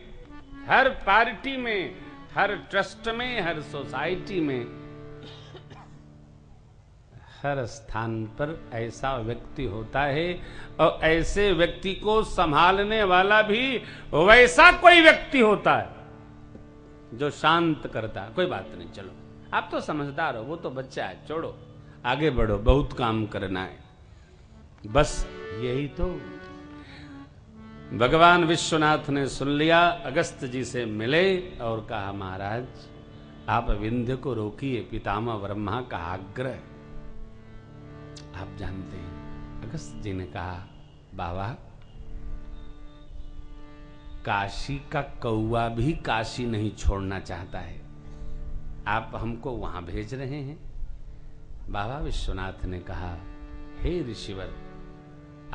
हर पार्टी में, हर ट्रस्ट में, हर सोसाइटी में, हर स्थान पर ऐसा व्यक्ति होता है, और ऐसे व्यक्ति को संभालने वाला भी वैसा कोई व्यक्ति होता है जो शांत करता है। कोई बात नहीं, चलो आप तो समझदार हो, वो तो बच्चा है, छोड़ो, आगे बढ़ो, बहुत काम करना है। बस यही तो। भगवान विश्वनाथ ने सुन लिया, अगस्त जी से मिले और कहा, महाराज आप विंध्य को रोकिए, पितामह ब्रह्मा का आग्रह। आप जानते हैं, अगस्त जी ने कहा, बाबा, काशी का कौवा भी काशी नहीं छोड़ना चाहता है, आप हमको वहां भेज रहे हैं? बाबा विश्वनाथ ने कहा, हे ऋषिवर,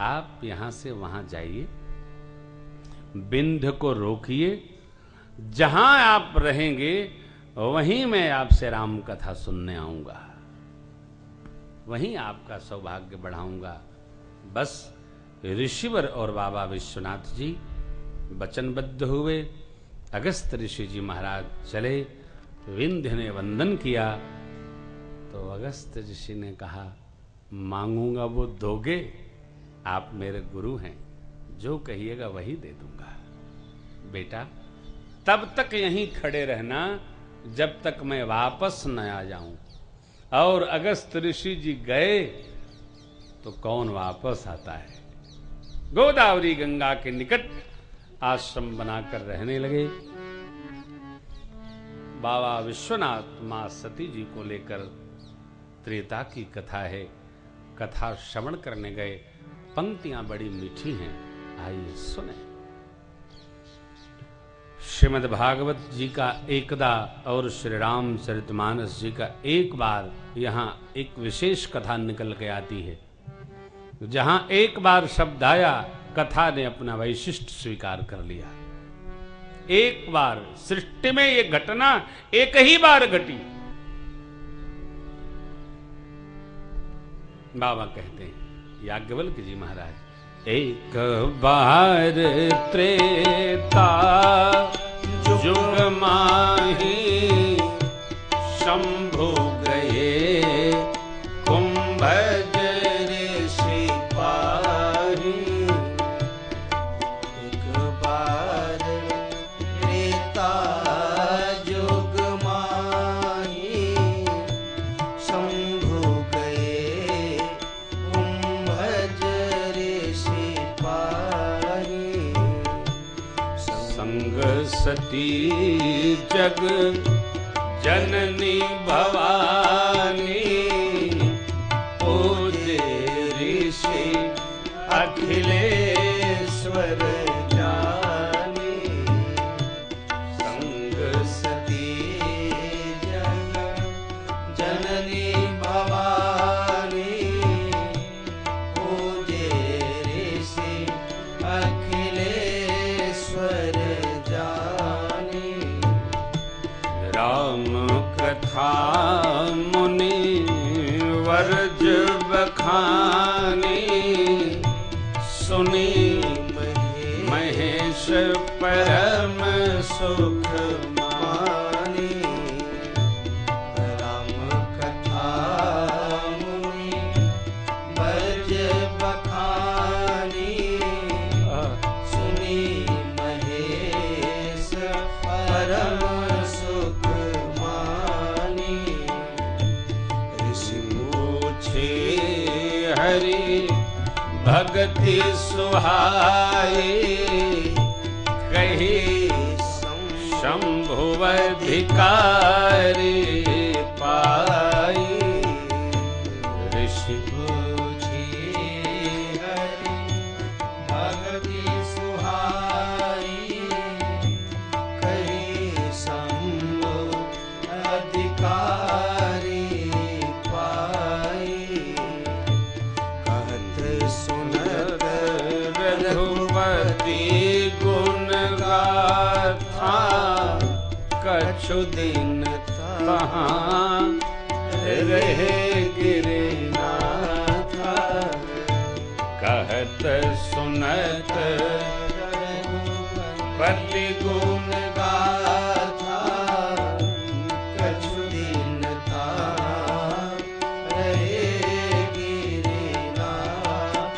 आप यहां से वहां जाइए, विंध्य को रोकिए, जहां आप रहेंगे वहीं मैं आपसे राम कथा सुनने आऊंगा, वहीं आपका सौभाग्य बढ़ाऊंगा। बस ऋषिवर और बाबा विश्वनाथ जी वचनबद्ध हुए। अगस्त ऋषि जी महाराज चले, विंध्य ने वंदन किया तो अगस्त ऋषि ने कहा, मांगूंगा वो दोगे? आप मेरे गुरु हैं, जो कहिएगा वही दे दूंगा। बेटा तब तक यहीं खड़े रहना जब तक मैं वापस न आ जाऊं, और अगस्त ऋषि जी गए तो कौन वापस आता है। गोदावरी गंगा के निकट आश्रम बनाकर रहने लगे। बाबा विश्वनाथ मां सती जी को लेकर त्रेता की कथा है, कथा श्रवण करने गए। पंक्तियां बड़ी मीठी हैं, आइए सुने। श्रीमद् भागवत जी का एकदा और श्री रामचरितमानस जी का एक बार यहां एक विशेष कथा निकल के आती है। जहां एक बार शब्द आया, कथा ने अपना वैशिष्ट स्वीकार कर लिया। एक बार सृष्टि में ये घटना एक ही बार घटी। बाबा कहते हैं, याज्ञवल्क जी महाराज, एक बार त्रेता जुग माही शंभु गए, कुंभज ऋषि पाही। एक बार पूजती जग जननी भवानी, पूजे ऋषि अखिलेश्वर जानी, संग सती जग जननी भवानी, पूजे ऋषि अखिलेश्वर जानी। राम कथा मुनि वर्ज बखानी, सुनी महेश परम सुख मानी। राम कथा मुनि वर्ज बखानी, सुनी महेश परम सुख मानी। ऋषि पूछे हरि भगति सुहाई, कही शंभु अधिकारी पाई। ऋषि पूछी हरि भगति सुहाई, कही शंभु अधिकारी पाई। कहत सुनत रघुपति गुण गाथा, कछु दिन तहाँ रहे गिरिनाथा। कहत सुनत पति गुण गाथा, कछु दिन ता रहे गिरिनाथ।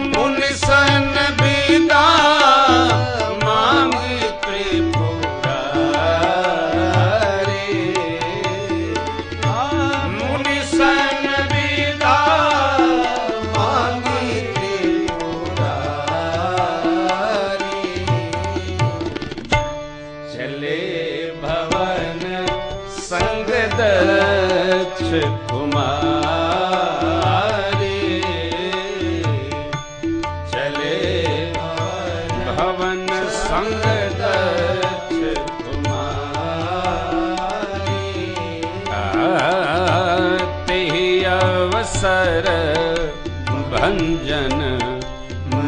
मुनि सन बिदा मांग त्रिपुरारी, मुनि सन बिदा मांगी त्रिपुरारी। चले भवन संग दक्ष कुमारी, चले भवन संग दक्ष कुमारी। तेहि अवसर भंजन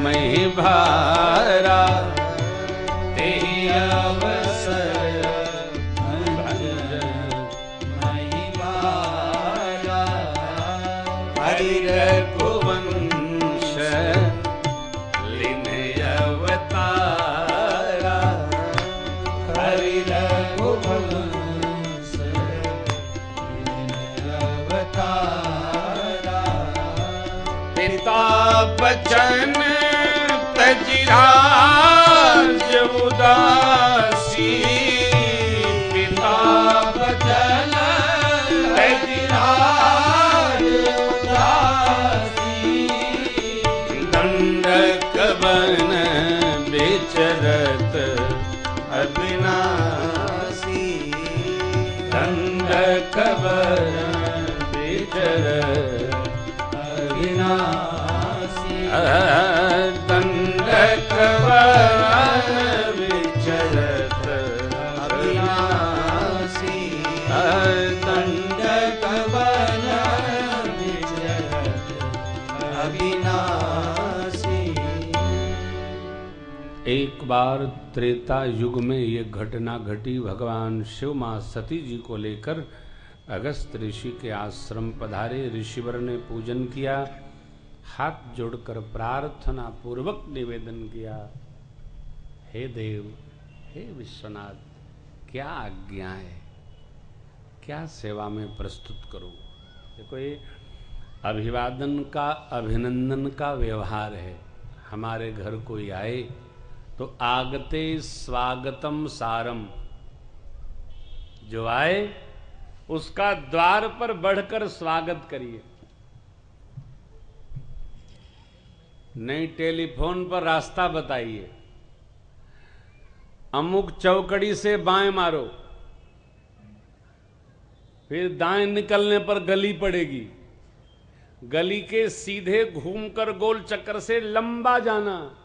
मही भारा, तेहि अवसर भंजन मही भारा। हरि रघुवंश लिन्ह अवतारा, हरि रघुवंश लिन्ह अवतारा। पिता बचन तजि राज उदासी, पिता बचन तजि राज उदासी। दंडक वन विचरत अविनाशी। दंडक वन विचरत अविनाशी। दंडक वन विचरत अविनाशी। दंडक वन विचरत अविनाशी। एक बार त्रेता युग में ये घटना घटी। भगवान शिव मां सती जी को लेकर अगस्त ऋषि के आश्रम पधारे। ऋषिवर ने पूजन किया, हाथ जोड़कर प्रार्थना पूर्वक निवेदन किया, हे देव, हे विश्वनाथ, क्या आज्ञा है, क्या सेवा में प्रस्तुत करूं। देखो, ये अभिवादन का, अभिनंदन का व्यवहार है। हमारे घर कोई आए तो आगते स्वागतम सारम, जो आए उसका द्वार पर बढ़कर स्वागत करिए। नहीं टेलीफोन पर रास्ता बताइए। अमुक चौकड़ी से बाएं मारो, फिर दाएं निकलने पर गली पड़ेगी, गली के सीधे घूमकर गोल चक्कर से लंबा जाना।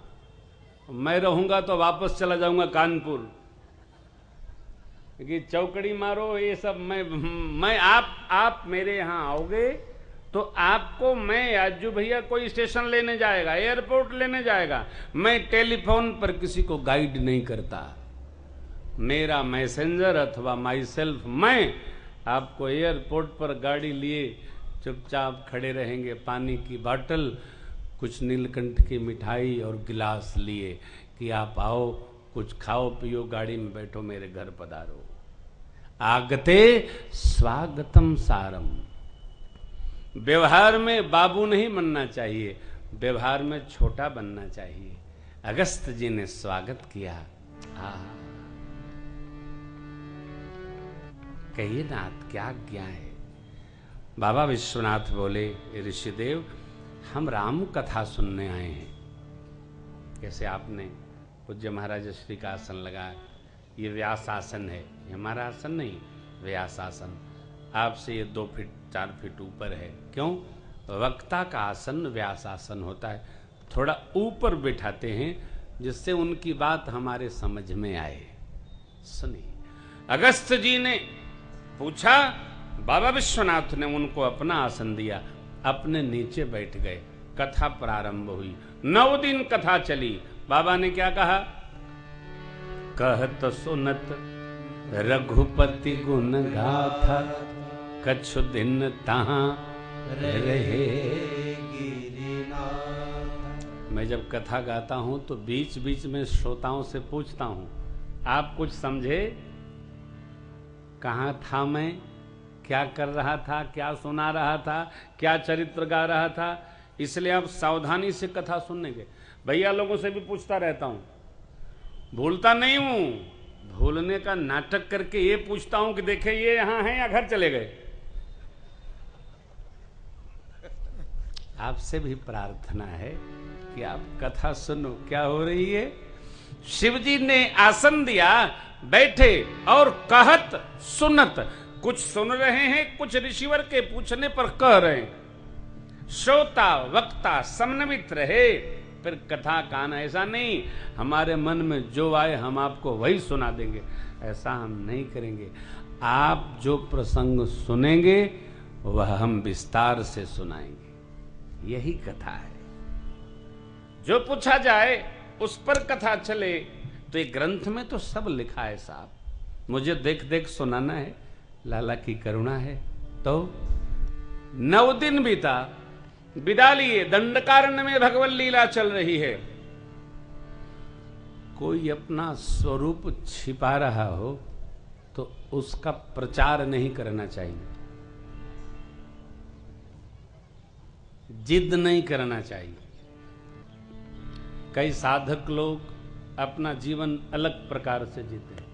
मैं रहूंगा तो वापस चला जाऊंगा कानपुर, क्योंकि चौकड़ी मारो ये सब मैं आप मेरे यहां आओगे तो आपको मैं याजू भैया कोई स्टेशन लेने जाएगा, एयरपोर्ट लेने जाएगा, मैं टेलीफोन पर किसी को गाइड नहीं करता। मेरा मैसेंजर अथवा माई सेल्फ मैं आपको एयरपोर्ट पर गाड़ी लिए चुपचाप खड़े रहेंगे, पानी की बोतल, कुछ नीलकंठ की मिठाई और गिलास लिए कि आप आओ, कुछ खाओ पियो, गाड़ी में बैठो, मेरे घर पधारो। आगते स्वागतम सारम। व्यवहार में बाबू नहीं बनना चाहिए, व्यवहार में छोटा बनना चाहिए। अगस्त जी ने स्वागत किया। कहिए नाथ क्या आज्ञा है। बाबा विश्वनाथ बोले, ऋषिदेव हम राम कथा सुनने आए हैं। कैसे आपने पूज्य महाराज श्री का आसन लगा, ये व्यास आसन है, ये हमारा आसन नहीं, व्यास आसन। आपसे ये 2 फीट 4 फीट ऊपर है। क्यों? वक्ता का आसन व्यास आसन होता है, थोड़ा ऊपर बिठाते हैं जिससे उनकी बात हमारे समझ में आए। सुनिए, अगस्त जी ने पूछा, बाबा विश्वनाथ ने उनको अपना आसन दिया, अपने नीचे बैठ गए। कथा प्रारंभ हुई, 9 दिन कथा चली। बाबा ने क्या कहा? कहत सुनत रघुपति गुण गाथा, कछु दिन तहां रहे गिरिनाथ। मैं जब कथा गाता हूं तो बीच बीच में श्रोताओं से पूछता हूं, आप कुछ समझे? कहां था मैं, क्या कर रहा था, क्या सुना रहा था, क्या चरित्र गा रहा था? इसलिए आप सावधानी से कथा सुनने के। भैया लोगों से भी पूछता रहता हूं, भूलता नहीं हूं, भूलने का नाटक करके ये पूछता हूं कि देखे ये यहां हैं या घर चले गए। आपसे भी प्रार्थना है कि आप कथा सुनो, क्या हो रही है। शिव जी ने आसन दिया, बैठे और कहत सुनत, कुछ सुन रहे हैं, कुछ ऋषिवर के पूछने पर कह रहे हैं। श्रोता वक्ता समन्वित रहे, फिर कथा कान। ऐसा नहीं हमारे मन में जो आए हम आपको वही सुना देंगे, ऐसा हम नहीं करेंगे। आप जो प्रसंग सुनेंगे वह हम विस्तार से सुनाएंगे, यही कथा है। जो पूछा जाए उस पर कथा चले। तो एक ग्रंथ में तो सब लिखा है साहब, मुझे देख देख सुनाना है, लाला की करुणा है। तो 9 दिन बीता, विदा लिए, दंडकारण्य में भगवत लीला चल रही है। कोई अपना स्वरूप छिपा रहा हो तो उसका प्रचार नहीं करना चाहिए, जिद नहीं करना चाहिए। कई साधक लोग अपना जीवन अलग प्रकार से जीते हैं।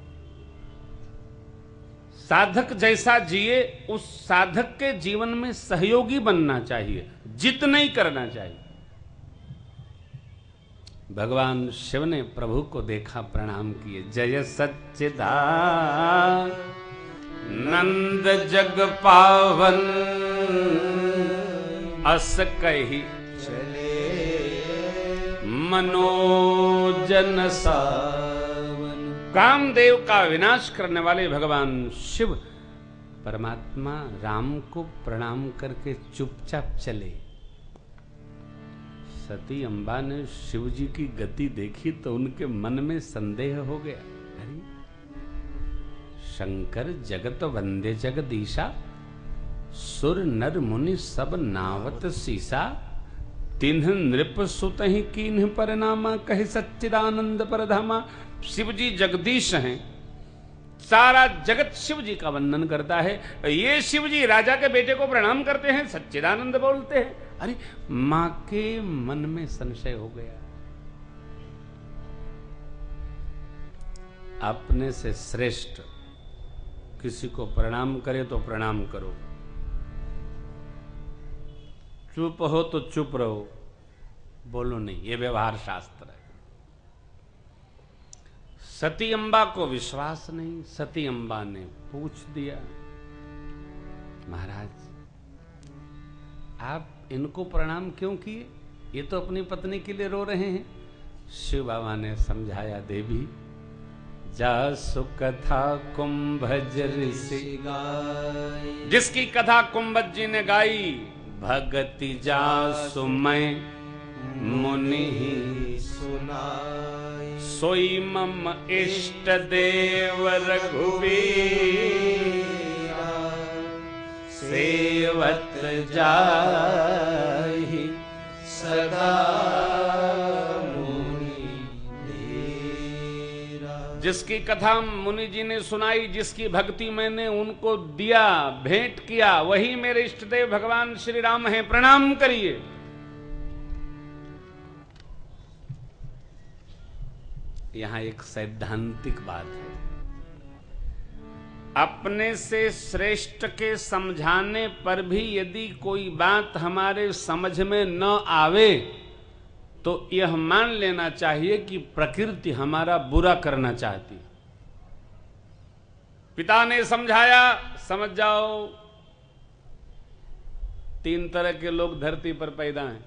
साधक जैसा जिए उस साधक के जीवन में सहयोगी बनना चाहिए, जिद नहीं करना चाहिए। भगवान शिव ने प्रभु को देखा, प्रणाम किए। जय सच्चिदानंद जग पावन, अस कही चले मनोजन सावन। कामदेव का विनाश करने वाले भगवान शिव परमात्मा राम को प्रणाम करके चुपचाप चले। सती अम्बा ने शिव जी की गति देखी तो उनके मन में संदेह हो गया। अरे शंकर जगत वंदे जगदीशा, सुर नर मुनि सब नावत सीसा, तिन्ह नृप सुत ही कीन्ह परनामा, कहे सच्चिदानंद परधामा। शिव जी जगदीश हैं, सारा जगत शिव जी का वंदन करता है। ये शिव जी राजा के बेटे को प्रणाम करते हैं, सच्चिदानंद बोलते हैं। अरे मां के मन में संशय हो गया। अपने से श्रेष्ठ किसी को प्रणाम करे तो प्रणाम करो, चुप हो तो चुप रहो, बोलो नहीं। ये व्यवहार शास्त्र है। सती अम्बा को विश्वास नहीं। सती अम्बा ने पूछ दिया, महाराज आप इनको प्रणाम क्यों किए? ये तो अपनी पत्नी के लिए रो रहे हैं। शिव बाबा ने समझाया, देवी जासु कथा कुंभज ऋषि गाई, जिसकी कथा कुंभज जी ने गाई, भगति जासु मैं मुनि ही सुनाई, सोई मम इष्ट देव रघुवीरा, सेवत जाहि सदा मुनि धीरा। जिसकी कथा मुनि जी ने सुनाई, जिसकी भक्ति मैंने उनको दिया, भेंट किया, वही मेरे इष्ट देव भगवान श्री राम हैं, प्रणाम करिए। यहां एक सैद्धांतिक बात है, अपने से श्रेष्ठ के समझाने पर भी यदि कोई बात हमारे समझ में न आवे तो यह मान लेना चाहिए कि प्रकृति हमारा बुरा करना चाहती। पिता ने समझाया, समझ जाओ। 3 तरह के लोग धरती पर पैदा हैं।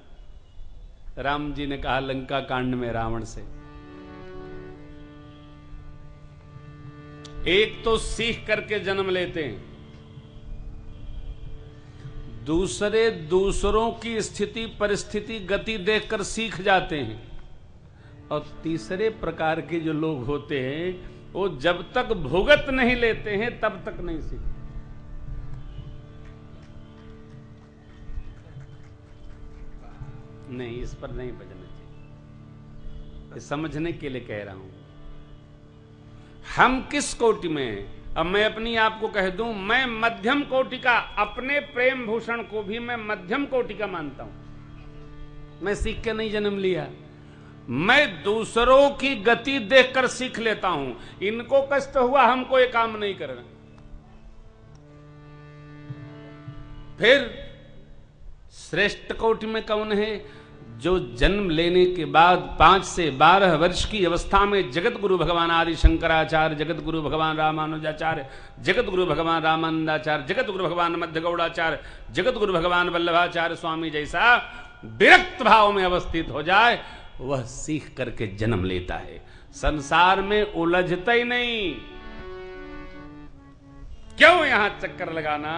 राम जी ने कहा लंका कांड में रावण से, एक तो सीख करके जन्म लेते हैं, दूसरे दूसरों की स्थिति परिस्थिति गति देखकर सीख जाते हैं, और तीसरे प्रकार के जो लोग होते हैं वो जब तक भुगत नहीं लेते हैं तब तक नहीं सीखते। नहीं, इस पर नहीं बजना चाहिए, समझने के लिए कह रहा हूं। हम किस कोटि में हैं? अब मैं अपनी आपको कह दूं, मैं मध्यम कोटि का, अपने प्रेम भूषण को भी मैं मध्यम कोटि का मानता हूं। मैं सीख के नहीं जन्म लिया, मैं दूसरों की गति देखकर सीख लेता हूं। इनको कष्ट हुआ, हमको ये काम नहीं करना। फिर श्रेष्ठ कोटि में कौन है? जो जन्म लेने के बाद 5 से 12 वर्ष की अवस्था में जगत गुरु भगवान आदि शंकराचार्य, जगत गुरु भगवान रामानुजाचार्य, जगत गुरु भगवान रामानंदाचार्य, जगत गुरु भगवान मध्य गौड़ाचार्य, जगत गुरु भगवान वल्लभाचार्य स्वामी जैसा विरक्त भाव में अवस्थित हो जाए, वह सीख करके जन्म लेता है। संसार में उलझता ही नहीं। क्यों यहां चक्कर लगाना?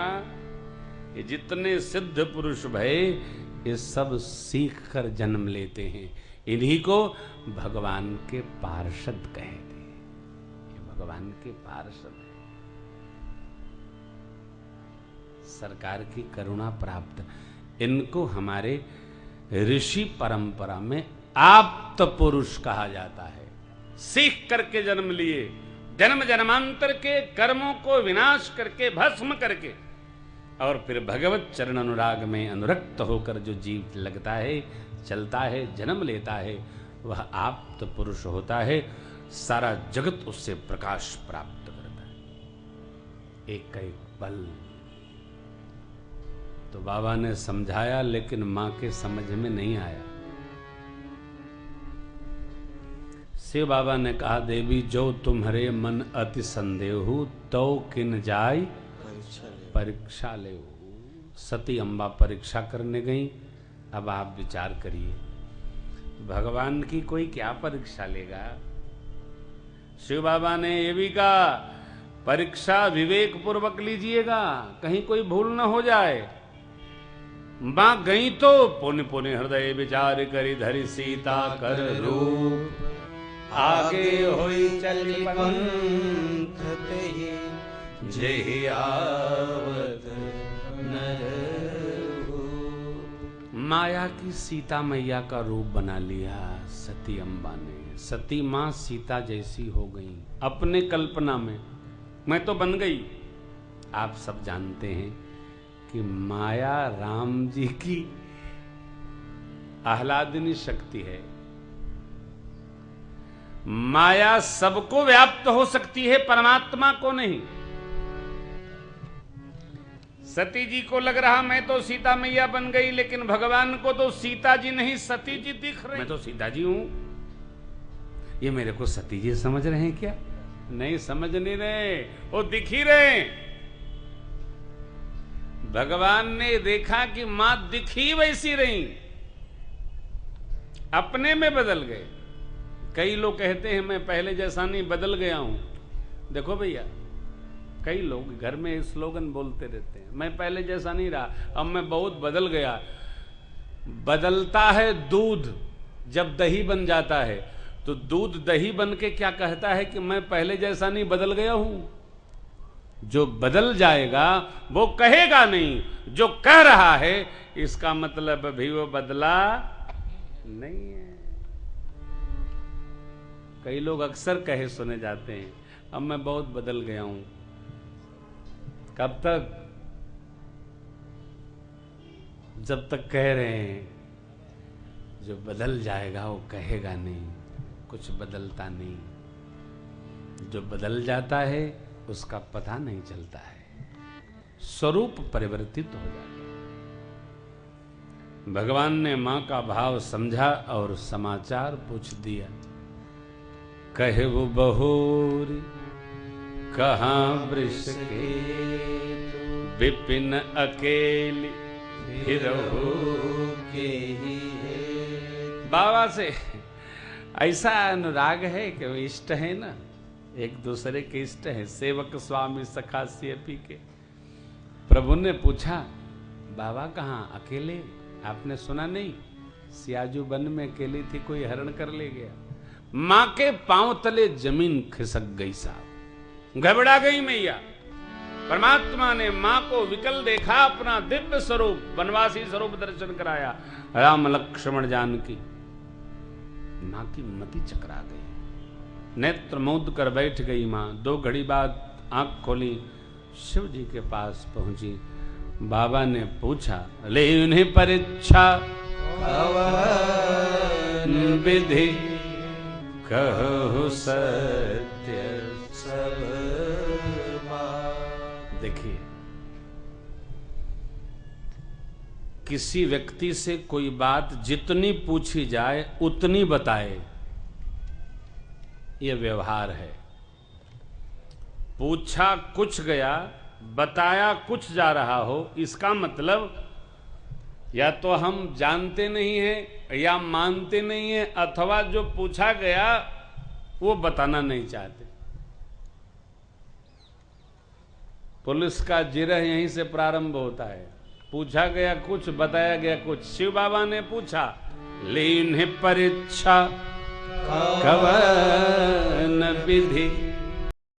ये जितने सिद्ध पुरुष भय, ये सब सीख कर जन्म लेते हैं। इन्हीं को भगवान के पार्षद कहते हैं। ये भगवान के पार्षद हैं, सरकार की करुणा प्राप्त। इनको हमारे ऋषि परंपरा में आप्त पुरुष कहा जाता है। सीख करके जन्म लिए, जन्म जन्मांतर के कर्मों को विनाश करके, भस्म करके, और फिर भगवत चरण अनुराग में अनुरक्त होकर जो जीव लगता है, चलता है, जन्म लेता है, वह आप्त पुरुष होता है। सारा जगत उससे प्रकाश प्राप्त करता है, एक का एक बल। तो बाबा ने समझाया, लेकिन मां के समझ में नहीं आया। शिव बाबा ने कहा, देवी जो तुम्हारे मन अति संदेहु, तो किन जाय परीक्षा ले। सती अम्बा परीक्षा करने गई। अब आप विचार करिए, भगवान की कोई क्या परीक्षा लेगा? शिव बाबा ने ये भी कहा, परीक्षा विवेक पूर्वक लीजिएगा, कहीं कोई भूल न हो जाए। मां गई तो पुण्य पुण्य हृदय विचार करी, धरी सीता कर रूप, आगे होई चल पंथ ते, जेहि आवत नर हो। माया की सीता मैया का रूप बना लिया सती अम्बा ने। सती मां सीता जैसी हो गई अपने कल्पना में। मैं तो बन गई। आप सब जानते हैं कि माया राम जी की आह्लादिनी शक्ति है। माया सबको व्याप्त हो सकती है, परमात्मा को नहीं। सती जी को लग रहा मैं तो सीता मैया बन गई, लेकिन भगवान को तो सीता जी नहीं सती जी दिख रही। मैं तो सीता जी हूं। ये मेरे को सती जी समझ रहे हैं क्या? नहीं समझ नहीं रहे, वो दिख ही रहे। भगवान ने देखा कि मां दिख ही वैसी रही, अपने में बदल गए। कई लोग कहते हैं मैं पहले जैसा नहीं, बदल गया हूं। देखो भैया, कई लोग घर में स्लोगन बोलते रहते हैं, मैं पहले जैसा नहीं रहा, अब मैं बहुत बदल गया। बदलता है दूध, जब दही बन जाता है तो दूध दही बन के क्या कहता है कि मैं पहले जैसा नहीं, बदल गया हूं। जो बदल जाएगा वो कहेगा नहीं, जो कह रहा है इसका मतलब भी वो बदला नहीं है। कई लोग अक्सर कहे सुने जाते हैं, अब मैं बहुत बदल गया हूं। कब तक? जब तक कह रहे हैं। जो बदल जाएगा वो कहेगा नहीं, कुछ बदलता नहीं। जो बदल जाता है उसका पता नहीं चलता है, स्वरूप परिवर्तित हो जाता है। भगवान ने मां का भाव समझा और समाचार पूछ दिया। कहे वो बहोरी कहाँ वृष के, विपिन अकेली फिरहु के ही। बाबा से ऐसा अनुराग है कि वो इष्ट है ना, एक दूसरे के इष्ट है, सेवक स्वामी सखा सीपी के। प्रभु ने पूछा बाबा कहाँ अकेले? आपने सुना नहीं, सियाजू वन में अकेली थी, कोई हरण कर ले गया। मां के पांव तले जमीन खिसक गई साहब, घबरा गई मैया। परमात्मा ने मां को विकल देखा, अपना दिव्य स्वरूप वनवासी स्वरूप दर्शन कराया। राम लक्ष्मण जानकी, मां की मति चकरा गई, नेत्र मूंद कर बैठ गई मां। 2 घड़ी बाद आंख खोली, शिव जी के पास पहुंची। बाबा ने पूछा ले उन्हें परीक्षा विधि कहो सत्य सब। देखिए, किसी व्यक्ति से कोई बात जितनी पूछी जाए उतनी बताए, यह व्यवहार है। पूछा कुछ गया, बताया कुछ जा रहा हो, इसका मतलब या तो हम जानते नहीं हैं या मानते नहीं हैं, अथवा जो पूछा गया वो बताना नहीं चाहते। पुलिस का जिरह यहीं से प्रारंभ होता है। पूछा गया कुछ, बताया गया कुछ। शिव बाबा ने पूछा लीन परीक्षा कवन विधि